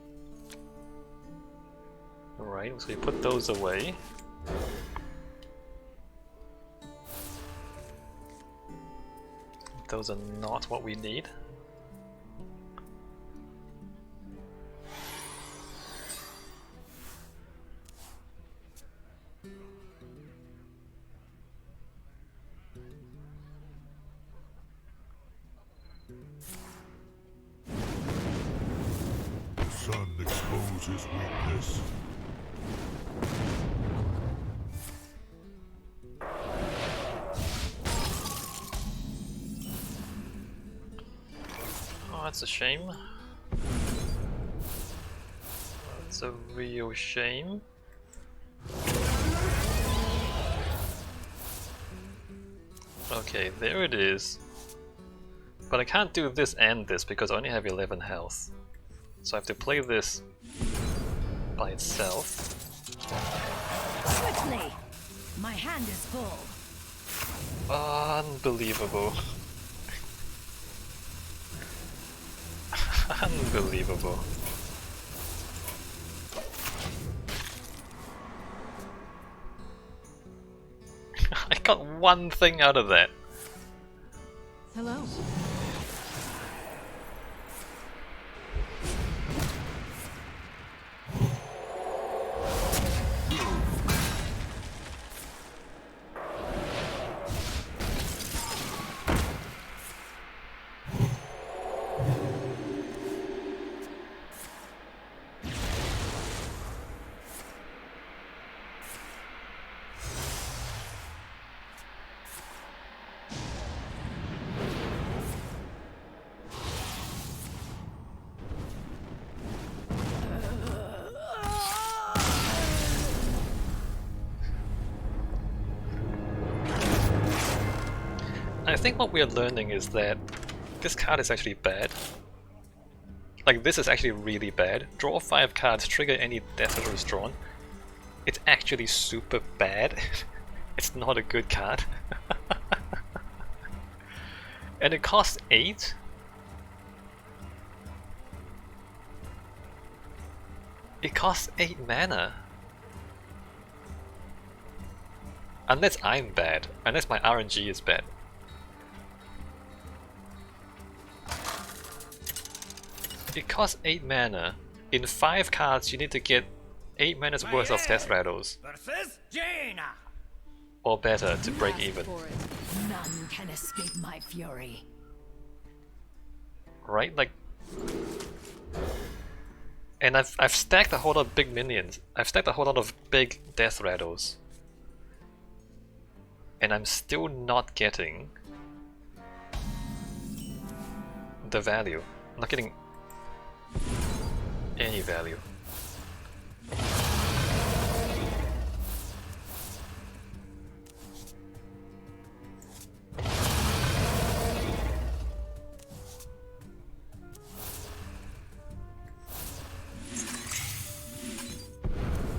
Alright, so we put those away. Those are not what we need. Sun exposes weakness. Oh, that's a shame. That's a real shame. Okay, there it is. But I can't do this and this because I only have 11 health. So I have to play this by itself. Swiftly! My hand is full. Unbelievable. Unbelievable. I got one thing out of that. Hello. I think what we are learning is that this card is actually bad. Like, this is actually really bad. Draw 5 cards, trigger any death that is drawn. It's actually super bad. It's not a good card. And it costs 8? It costs 8 mana. Unless I'm bad. Unless my RNG is bad. It costs 8 mana. In 5 cards you need to get 8 mana's worth of Death Rattles. Versus Jaina. Or better to You break asked even. for it. None can escape my fury. Right? Like... And I've stacked a whole lot of big minions. I've stacked a whole lot of big Death Rattles. And I'm still not getting the value. I'm not getting any value.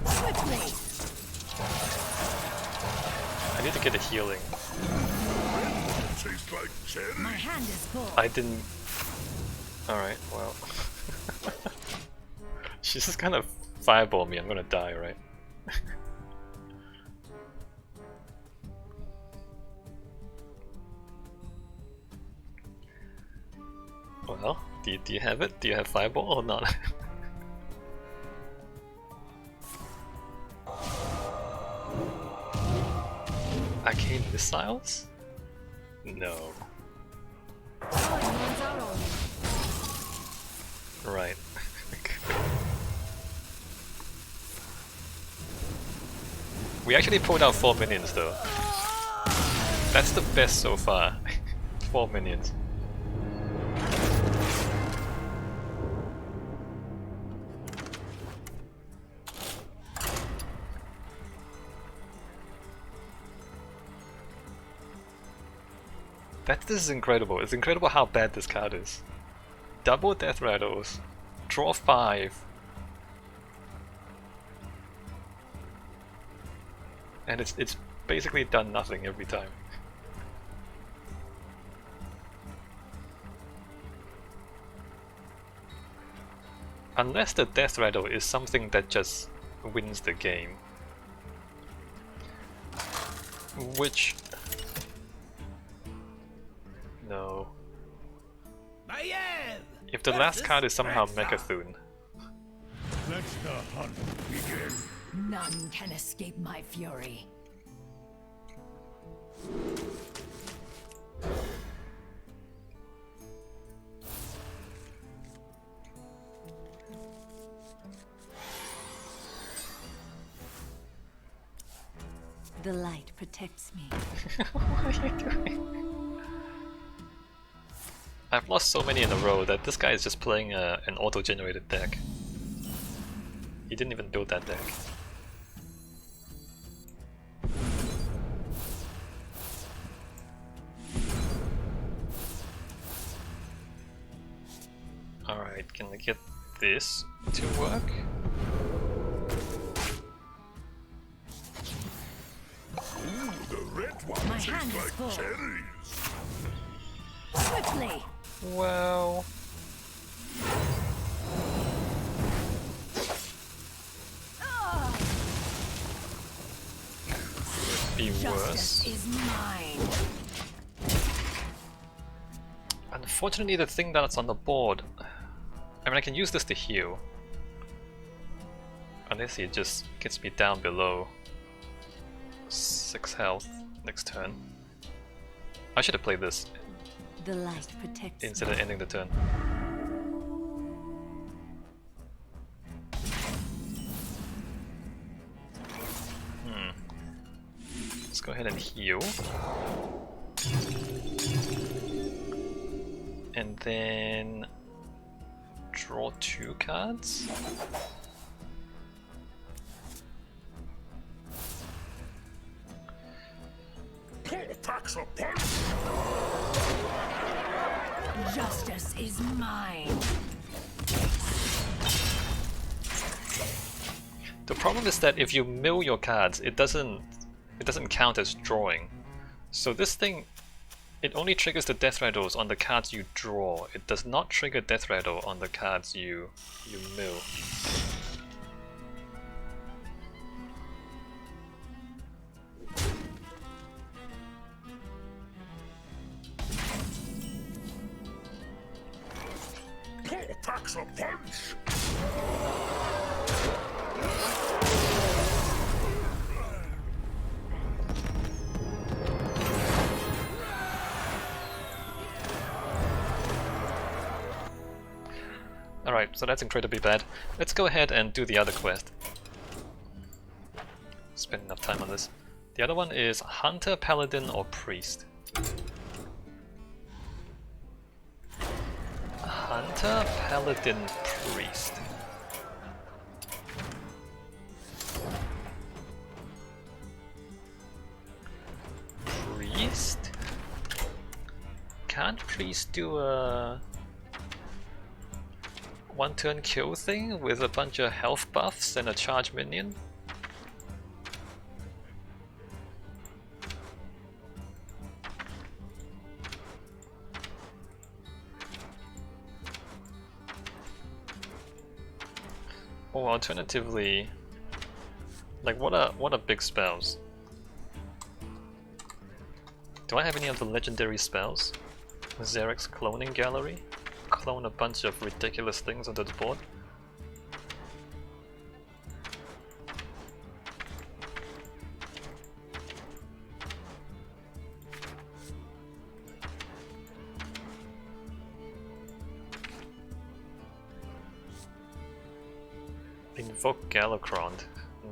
Quickly! I need to get a healing. Tastes like cherry. My hand is full. I didn't... Alright, well... She's just gonna fireball me, I'm gonna die, right? Well, do you have it? Do you have fireball or not? Arcane missiles? No. Oh, it runs out on me. Right. We actually pulled out 4 minions though. That's the best so far. 4 minions. This is incredible. It's incredible how bad this card is. Double Death Rattles. Draw 5. And it's basically done nothing every time. Unless the Death Rattle is something that just wins the game. Which... No. If the last card is somehow Mechathune. Let the hunt begin. None can escape my fury. The light protects me. What are you doing? I've lost so many in a row that this guy is just playing an auto-generated deck. He didn't even build that deck. Alright, can I get this to work? Ooh, the red one My tastes hand is like full. cherries. Quickly! Well... Be worse. Justice is mine. Unfortunately, the thing that's on the board... I mean, I can use this to heal. Unless he just gets me down below 6 health next turn. I should have played this The light protects instead of ending the turn. Let's go ahead and heal. And then draw 2 cards. Pull packs a punch. Justice is mine. The problem is that if you mill your cards, it doesn't it doesn't count as drawing. So this thing, it only triggers the death rattles on the cards you draw. It does not trigger death rattle on the cards you mill. Packs a punch! Alright, so that's incredibly bad. Let's go ahead and do the other quest. Spend enough time on this. The other one is Hunter, Paladin, or Priest. Hunter, Paladin, Priest. Priest? Can't Priest do a one-turn kill thing with a bunch of health buffs and a charge minion? Or alternatively, like what are big spells? Do I have any of the legendary spells? Zarek's Cloning Gallery? Clone a bunch of ridiculous things onto the board? Invoke Galacron.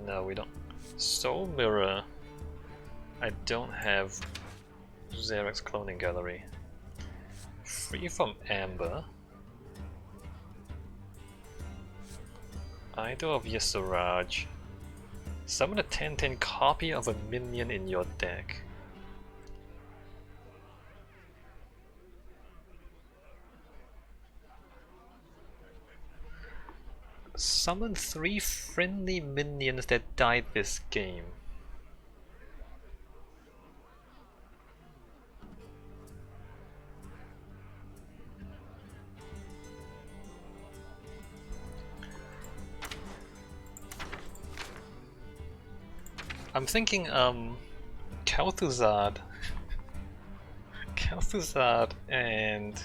No, we don't. Soul Mirror. I don't have Zarek's Cloning Gallery. Free from Amber. Idol of Yesaraj. Summon a 10/10 copy of a minion in your deck. Summon 3 friendly minions that died this game. I'm thinking, Kel'Thuzad. Kel'Thuzad and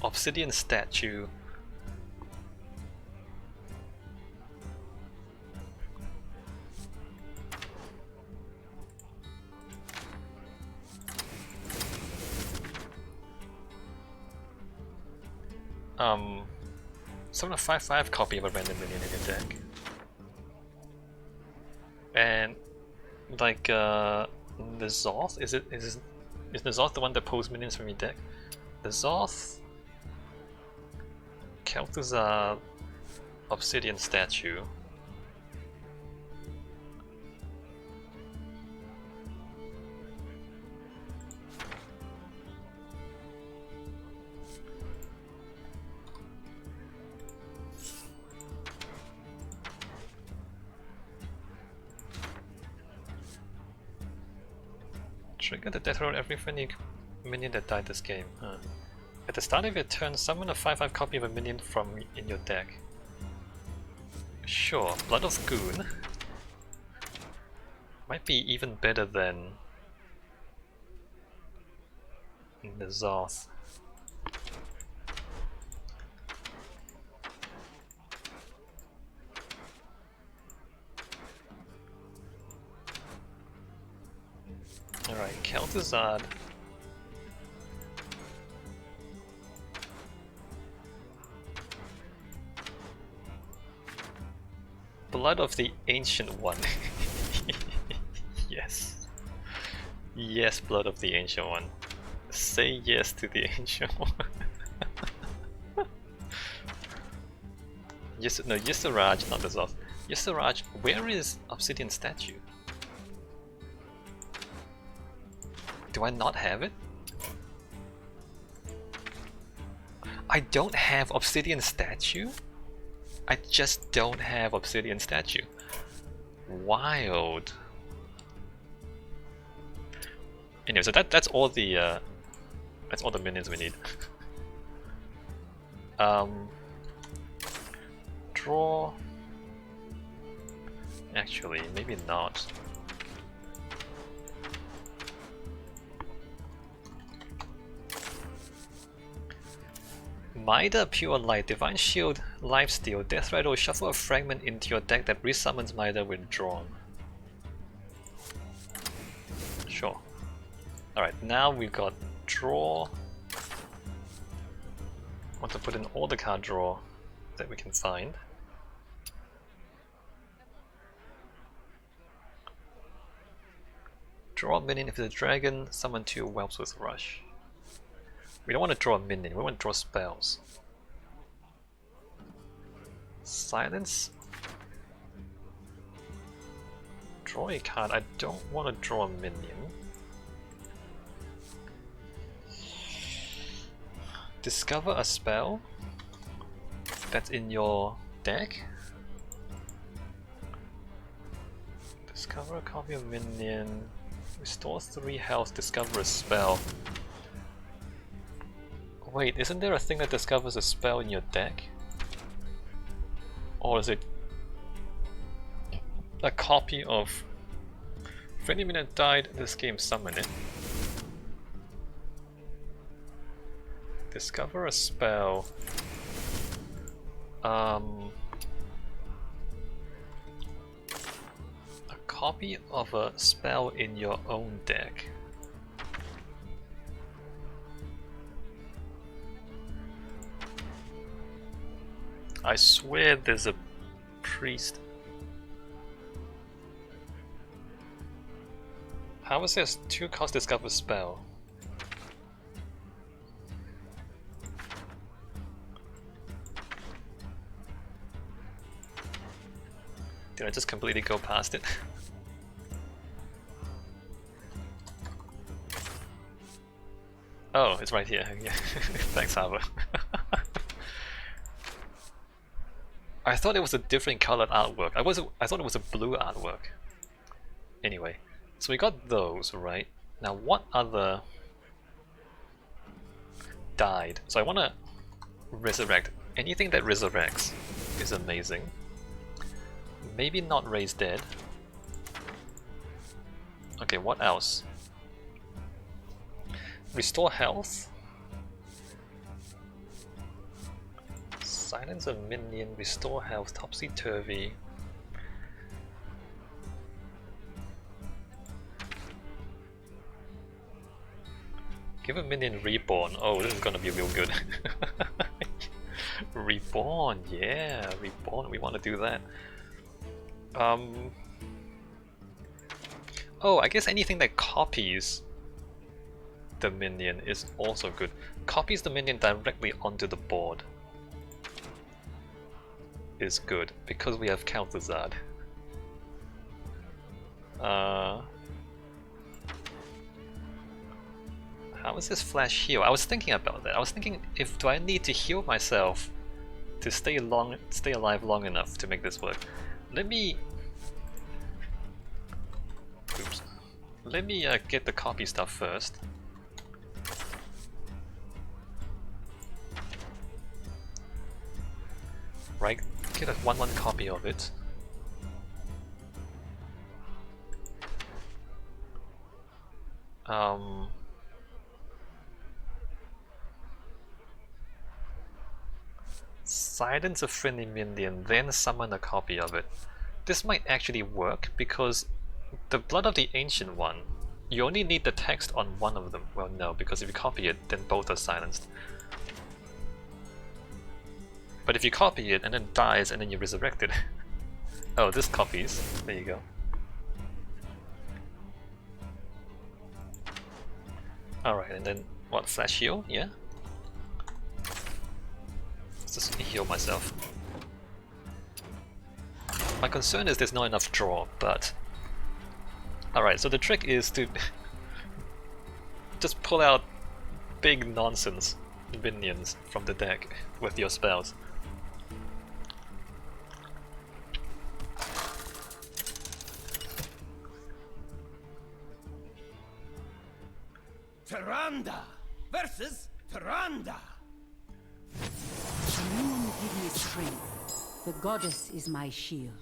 Obsidian Statue. Summon a 5/5 copy of a random minion in your deck. And like N'Zoth, is N'Zoth the one that pulls minions from your deck? N'Zoth, Kel'Thuzad, Obsidian Statue. Trigger the death roll every friendly minion that died this game. Huh. At the start of your turn, summon a 5/5 copy of a minion from in your deck. Sure, Blood of Goon might be even better than N'Zoth. Alright, Kel'Thuzad. Blood of the Ancient One. Yes. Yes, Blood of the Ancient One. Say yes to the Ancient One. Yes, no, Yesaraj, not N'Zoth. Yesaraj, where is Obsidian Statue? Do I not have it? I don't have Obsidian Statue? I just don't have Obsidian Statue. Wild. Anyway, so that's all the minions we need. Draw. Actually, maybe not. Mida, Pure Light, Divine Shield, Lifesteal, Death Rattle, shuffle a fragment into your deck that resummons Mida when drawn. Sure. Alright, now we've got draw. Want to put in all the card draw that we can find. Draw a minion if it's a dragon, summon 2 whelps with rush. We don't want to draw a minion, we want to draw spells. Silence. Draw a card. I don't want to draw a minion. Discover a spell that's in your deck. Discover a copy of minion. Restore 3 health. Discover a spell. Wait, isn't there a thing that discovers a spell in your deck? Or is it a copy of friendly minion died, this game summon it? Discover a spell. A copy of a spell in your own deck. I swear there's a priest. How is this 2 cost discover spell? Did I just completely go past it? Oh, it's right here. Yeah. Thanks, Harbour. I thought it was a different colored artwork. I thought it was a blue artwork. Anyway, so we got those, right? Now what other died? So I want to resurrect. Anything that resurrects is amazing. Maybe not raise dead. Okay, what else? Restore health. Silence a minion, restore health, topsy-turvy. Give a minion reborn. Oh, this is gonna be real good. Reborn, yeah, reborn, we want to do that. Oh, I guess anything that copies the minion is also good. Copies the minion directly onto the board is good, because we have Counterzard. How is this flash heal? I was thinking about that. I was thinking, do I need to heal myself to stay alive long enough to make this work? Let me get the copy stuff first. Right, get a 1/1 copy of it. Silence a friendly minion, then summon a copy of it. This might actually work because the Blood of the Ancient One, you only need the text on one of them. Well, no, because if you copy it, then both are silenced. But if you copy it and then dies and then you resurrect it. Oh, this copies. There you go. Alright, and then what? Flash heal? Yeah? Let's just heal myself. My concern is there's not enough draw, but... Alright, so the trick is to just pull out big nonsense minions from the deck with your spells. Tyrande versus Tyrande. You give me strength. The goddess is my shield.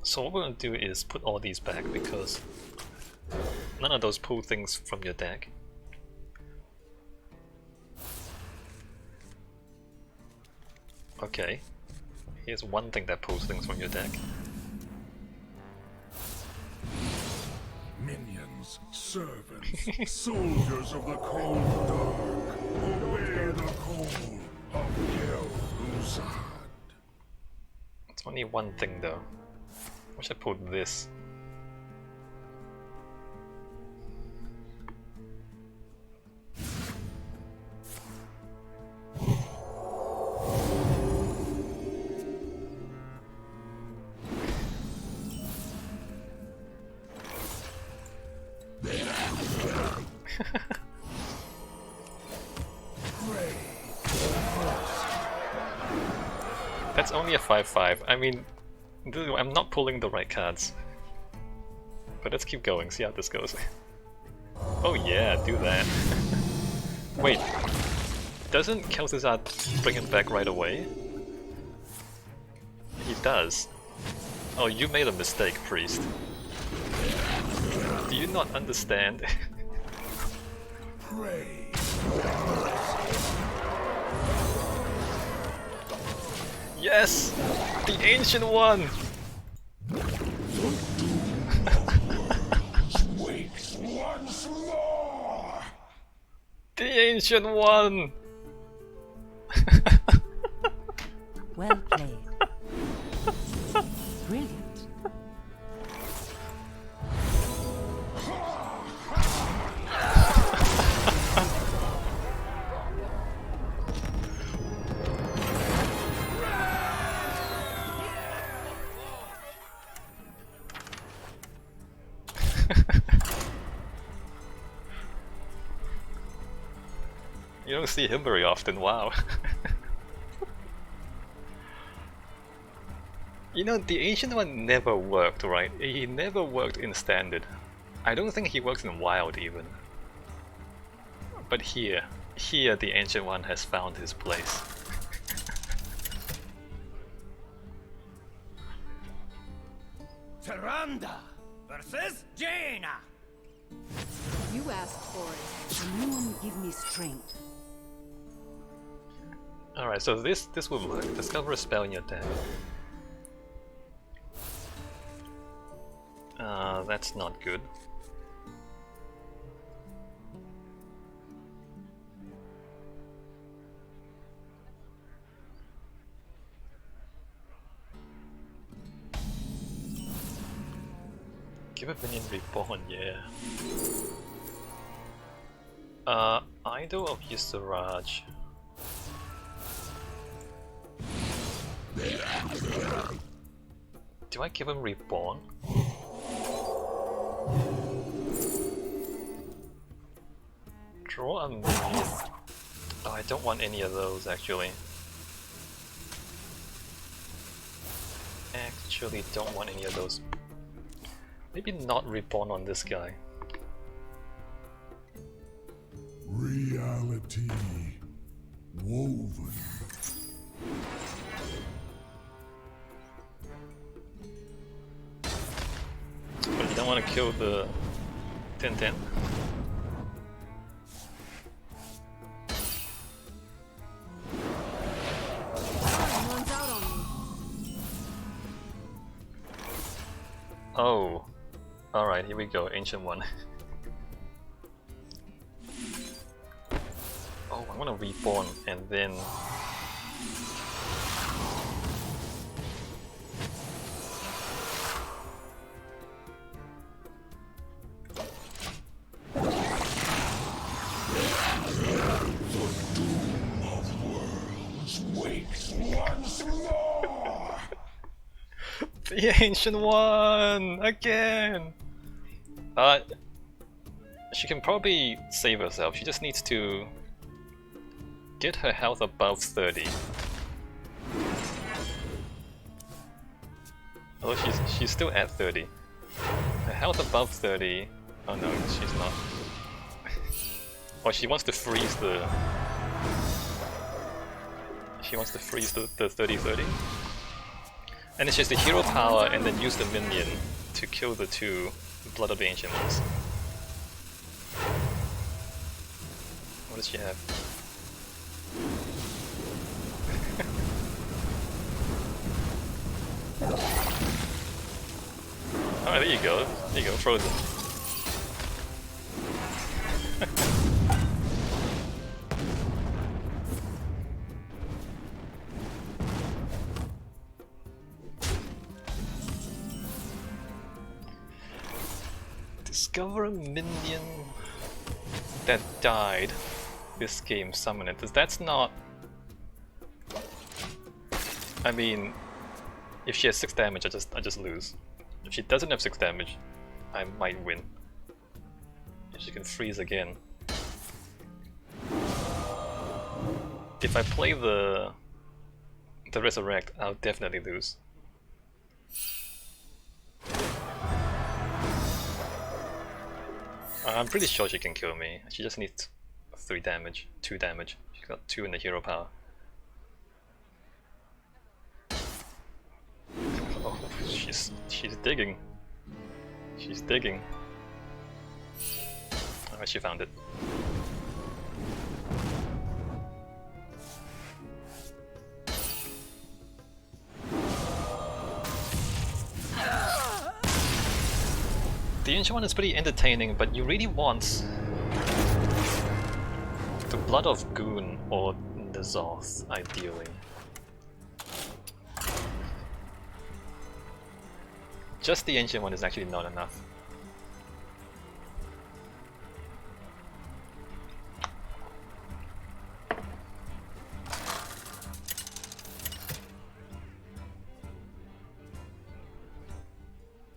So what we're gonna do is put all these back because none of those pull things from your deck. Okay, here's one thing that pulls things from your deck. Minions, servants, soldiers of the cold dark, obey the call of Gel'Thuzad. It's only one thing though. Wish I pulled this. That's only a 5/5. I mean, I'm not pulling the right cards. But let's keep going, see how this goes. Oh yeah, do that. Wait, doesn't Kel'Thuzad bring it back right away? He does. Oh, you made a mistake, priest. Do you not understand? Pray. Yes! The Ancient One! Wakes once more. The Ancient One! Well played. Brilliant. You don't see him very often, wow. You know, the Ancient One never worked, right? He never worked in Standard. I don't think he works in Wild even. But here the Ancient One has found his place. Tyrande versus Jaina. You asked for it. The moon give me strength. Alright, so this will work. Discover a spell in your deck. That's not good. Give a minion reborn, yeah. Idol of Yusaraj. Do I give him reborn? Draw a minion. Oh, I don't want any of those actually. Actually don't want any of those. Maybe not reborn on this guy. Reality woven. But you don't want to kill the 10-10. Someone's out on me. Oh. Alright, here we go, Ancient One. Oh, I want to reborn and then... The Ancient One! Again! She can probably save herself. She just needs to get her health above 30. Although she's still at 30. Her health above 30. Oh no, she's not. Oh, she wants to freeze the... She wants to freeze the 30-30. And then she has the hero power and then use the minion to kill the two Blood of the Ancient Ones. What does she have? Oh, there you go. There you go, frozen. Discover a minion that died this game, summon it. That's not... I mean, if she has 6 damage, I just lose. If she doesn't have 6 damage, I might win. If she can freeze again. If I play the resurrect, I'll definitely lose. I'm pretty sure she can kill me. She just needs 3 damage, 2 damage. She got 2 in the hero power. Oh, she's digging. She's digging. Alright, she found it. The Ancient One is pretty entertaining, but you really want the Blood of Goon or the Zoth, ideally. Just the Ancient One is actually not enough.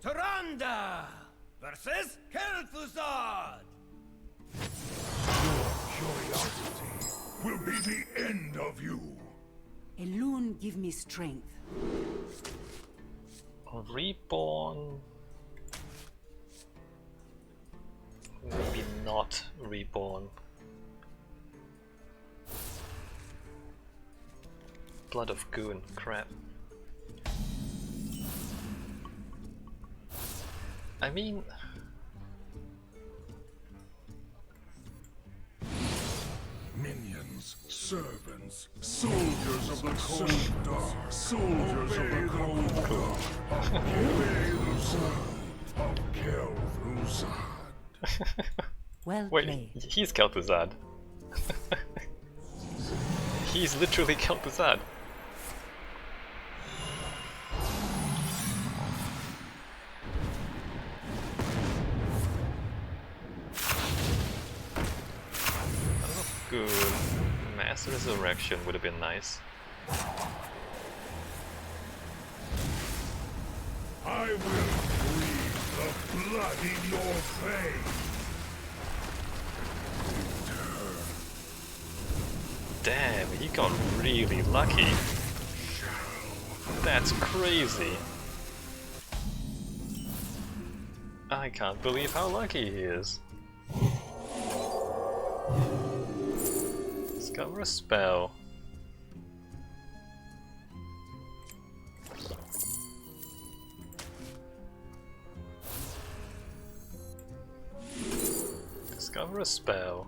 Tyrande versus Kel'Thuzad. Your curiosity will be the end of you. Elune give me strength. Reborn... Maybe not Reborn. Blood of Goon, crap. I mean... Minions, servants, soldiers of the cold dark, soldiers of the cold dark. Obey the son of Kel'Thuzad. Well Wait, played. he's Kel'Thuzad. He's literally Kel'Thuzad. Good. Mass Resurrection would have been nice. I will breathe the blood in your veins. Damn, he got really lucky. That's crazy. I can't believe how lucky he is. Discover a spell. Discover a spell.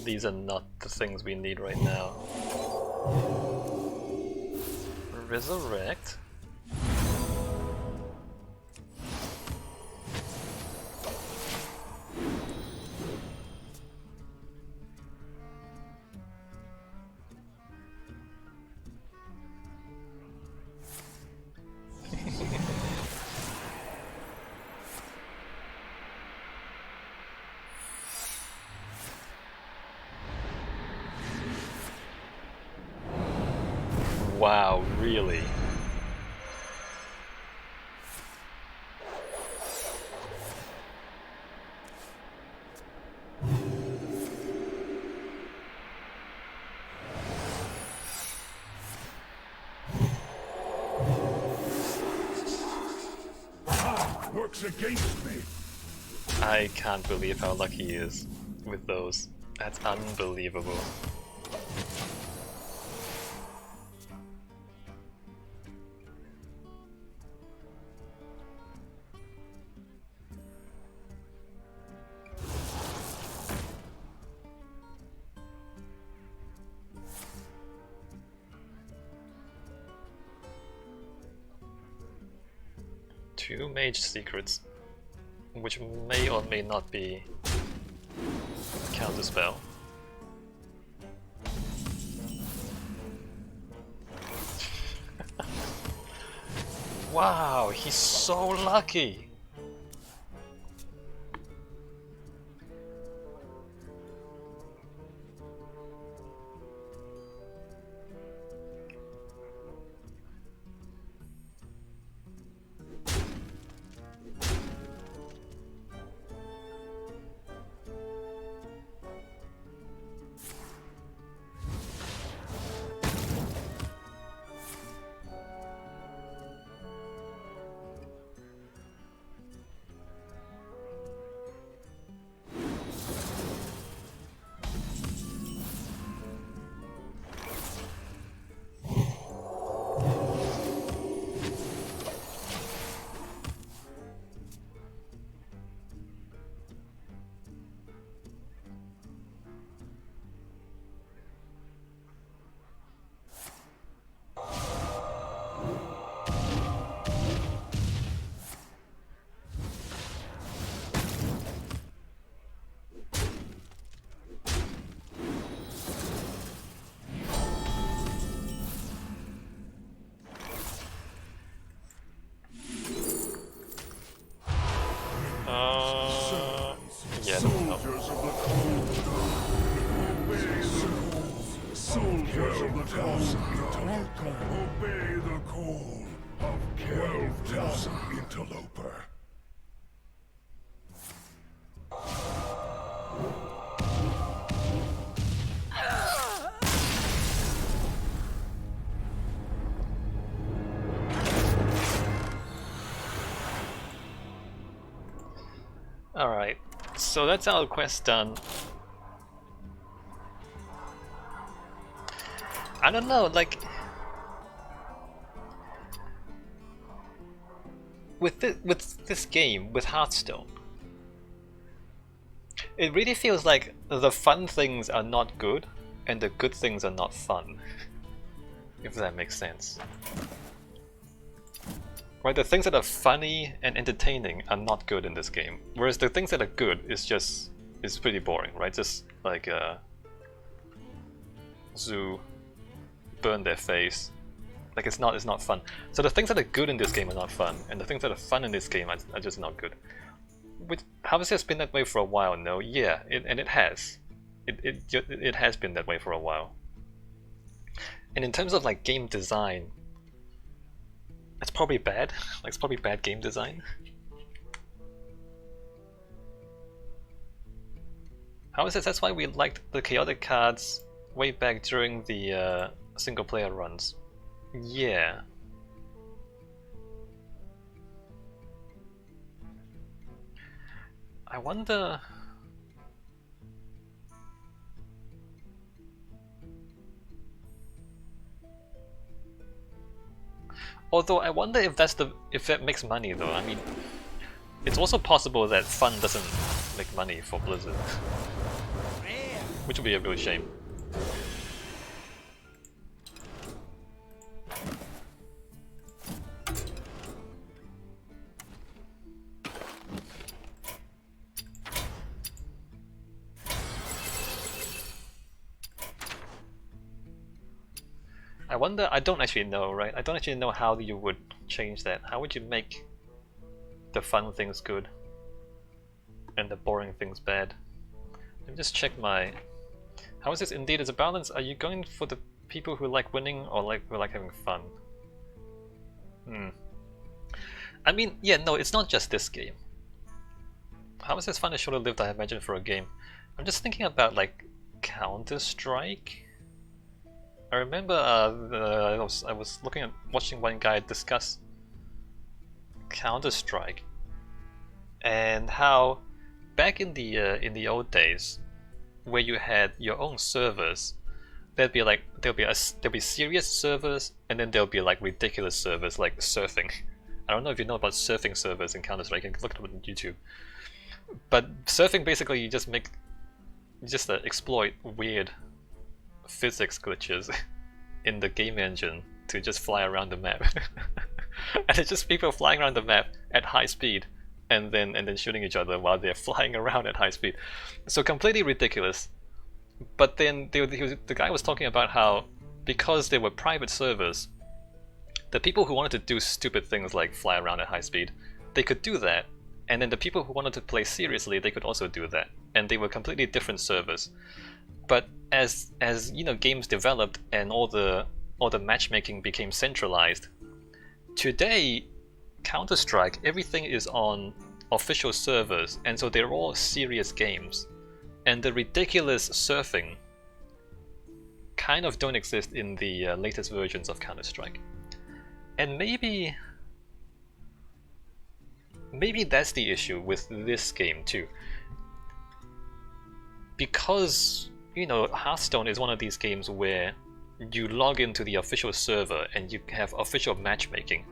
These are not the things we need right now. Resurrect. Wow, really? works against me. I can't believe how lucky he is with those. That's unbelievable. Two mage secrets, which may or may not be counterspell. Wow, he's so lucky! Yeah, no. Soldiers of the cold dark, obey the call. Soldiers of the cold dark, obey the call of 12,000 interloper. Alright, so that's our quest done. I don't know, like... With this game, with Hearthstone, it really feels like the fun things are not good, and the good things are not fun. If that makes sense. Right, the things that are funny and entertaining are not good in this game, whereas the things that are good is pretty boring, right? Just like Zoo burn their face, like it's not fun. So the things that are good in this game are not fun, and the things that are fun in this game are just not good. Which obviously has been that way for a while, no? Yeah, it has. It has been that way for a while. And in terms of like game design, it's probably bad. Like it's probably bad game design. How is this? That's why we liked the chaotic cards way back during the single player runs. Yeah. I wonder... Although I wonder if that makes money though. I mean, it's also possible that fun doesn't make money for Blizzard, which would be a real shame. I wonder, I don't actually know, right? I don't actually know how you would change that. How would you make the fun things good and the boring things bad? Let me just check my... How is this indeed as a balance? Are you going for the people who like winning or who like having fun? I mean, yeah, no, it's not just this game. How is this fun and short-lived, I imagine, for a game? I'm just thinking about like Counter-Strike. I remember I was watching one guy discuss Counter-Strike, and how back in the old days, where you had your own servers, there'll be serious servers, and then there'll be like ridiculous servers like surfing. I don't know if you know about surfing servers in Counter-Strike. You can look it up on YouTube. But surfing, basically, you just exploit weird physics glitches in the game engine to just fly around the map. And it's just people flying around the map at high speed, and then shooting each other while they're flying around at high speed. So completely ridiculous. But then the guy was talking about how, because they were private servers, the people who wanted to do stupid things like fly around at high speed, they could do that. And then the people who wanted to play seriously, they could also do that. And they were completely different servers. But as you know, games developed and all the matchmaking became centralized, today Counter-Strike, everything is on official servers, and so they're all serious games. And the ridiculous surfing kind of don't exist in the latest versions of Counter-Strike. And maybe that's the issue with this game too. Because, you know, Hearthstone is one of these games where you log into the official server and you have official matchmaking,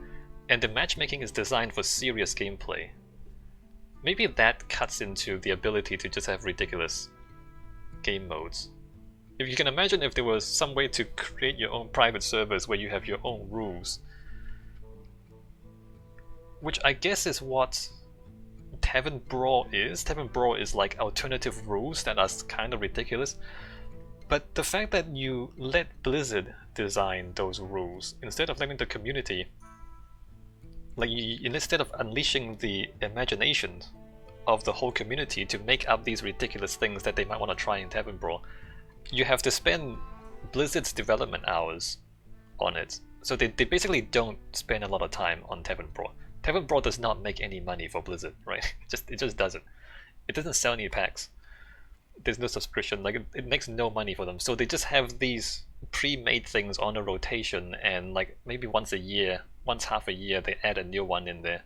and the matchmaking is designed for serious gameplay. Maybe that cuts into the ability to just have ridiculous game modes. If you can imagine if there was some way to create your own private servers where you have your own rules, which I guess is what Tavern Brawl is. Tavern Brawl is like alternative rules that are kind of ridiculous. But the fact that you let Blizzard design those rules instead of letting the community, like instead of unleashing the imagination of the whole community to make up these ridiculous things that they might want to try in Tavern Brawl, you have to spend Blizzard's development hours on it. So they basically don't spend a lot of time on Tavern Brawl. Tavern Brawl does not make any money for Blizzard, right? It just doesn't. It doesn't sell any packs. There's no subscription, like it makes no money for them. So they just have these pre-made things on a rotation, and like maybe once half a year, they add a new one in there.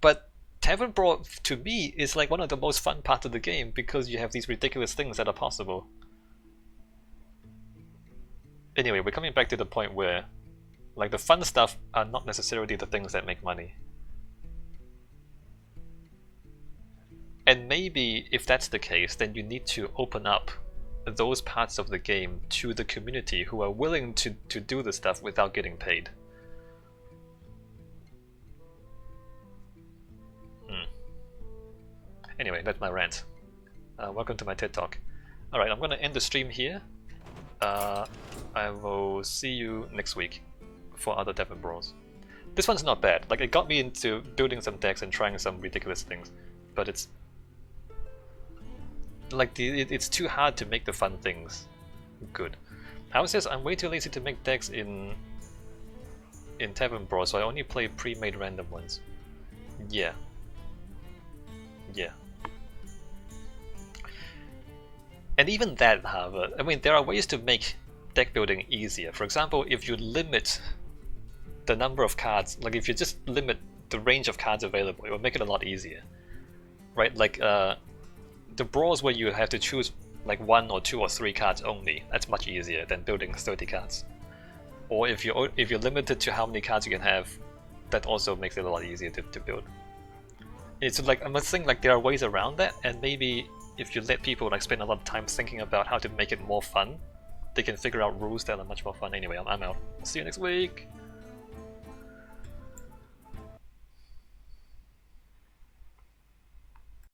But Tavern Brawl, to me, is like one of the most fun parts of the game because you have these ridiculous things that are possible. Anyway, we're coming back to the point where like the fun stuff are not necessarily the things that make money. And maybe if that's the case, then you need to open up those parts of the game to the community who are willing to do the stuff without getting paid. Anyway, that's my rant. Welcome to my TED Talk. Alright, I'm gonna end the stream here. I will see you next week for other Tavern Brawls. This one's not bad. Like, it got me into building some decks and trying some ridiculous things, but it's like it's too hard to make the fun things good. How says I'm way too lazy to make decks in Tavern Brawl, so I only play pre-made random ones. Yeah. And even that, however, I mean, there are ways to make deck building easier. For example, if you limit the number of cards, like if you just limit the range of cards available, it will make it a lot easier, right? Like the brawls where you have to choose like 1 or 2 or 3 cards only, that's much easier than building 30 cards. Or if you're limited to how many cards you can have, that also makes it a lot easier to build. It's like, I'm saying, like, there are ways around that, and maybe if you let people like spend a lot of time thinking about how to make it more fun, they can figure out rules that are much more fun. Anyway, I'm out. See you next week!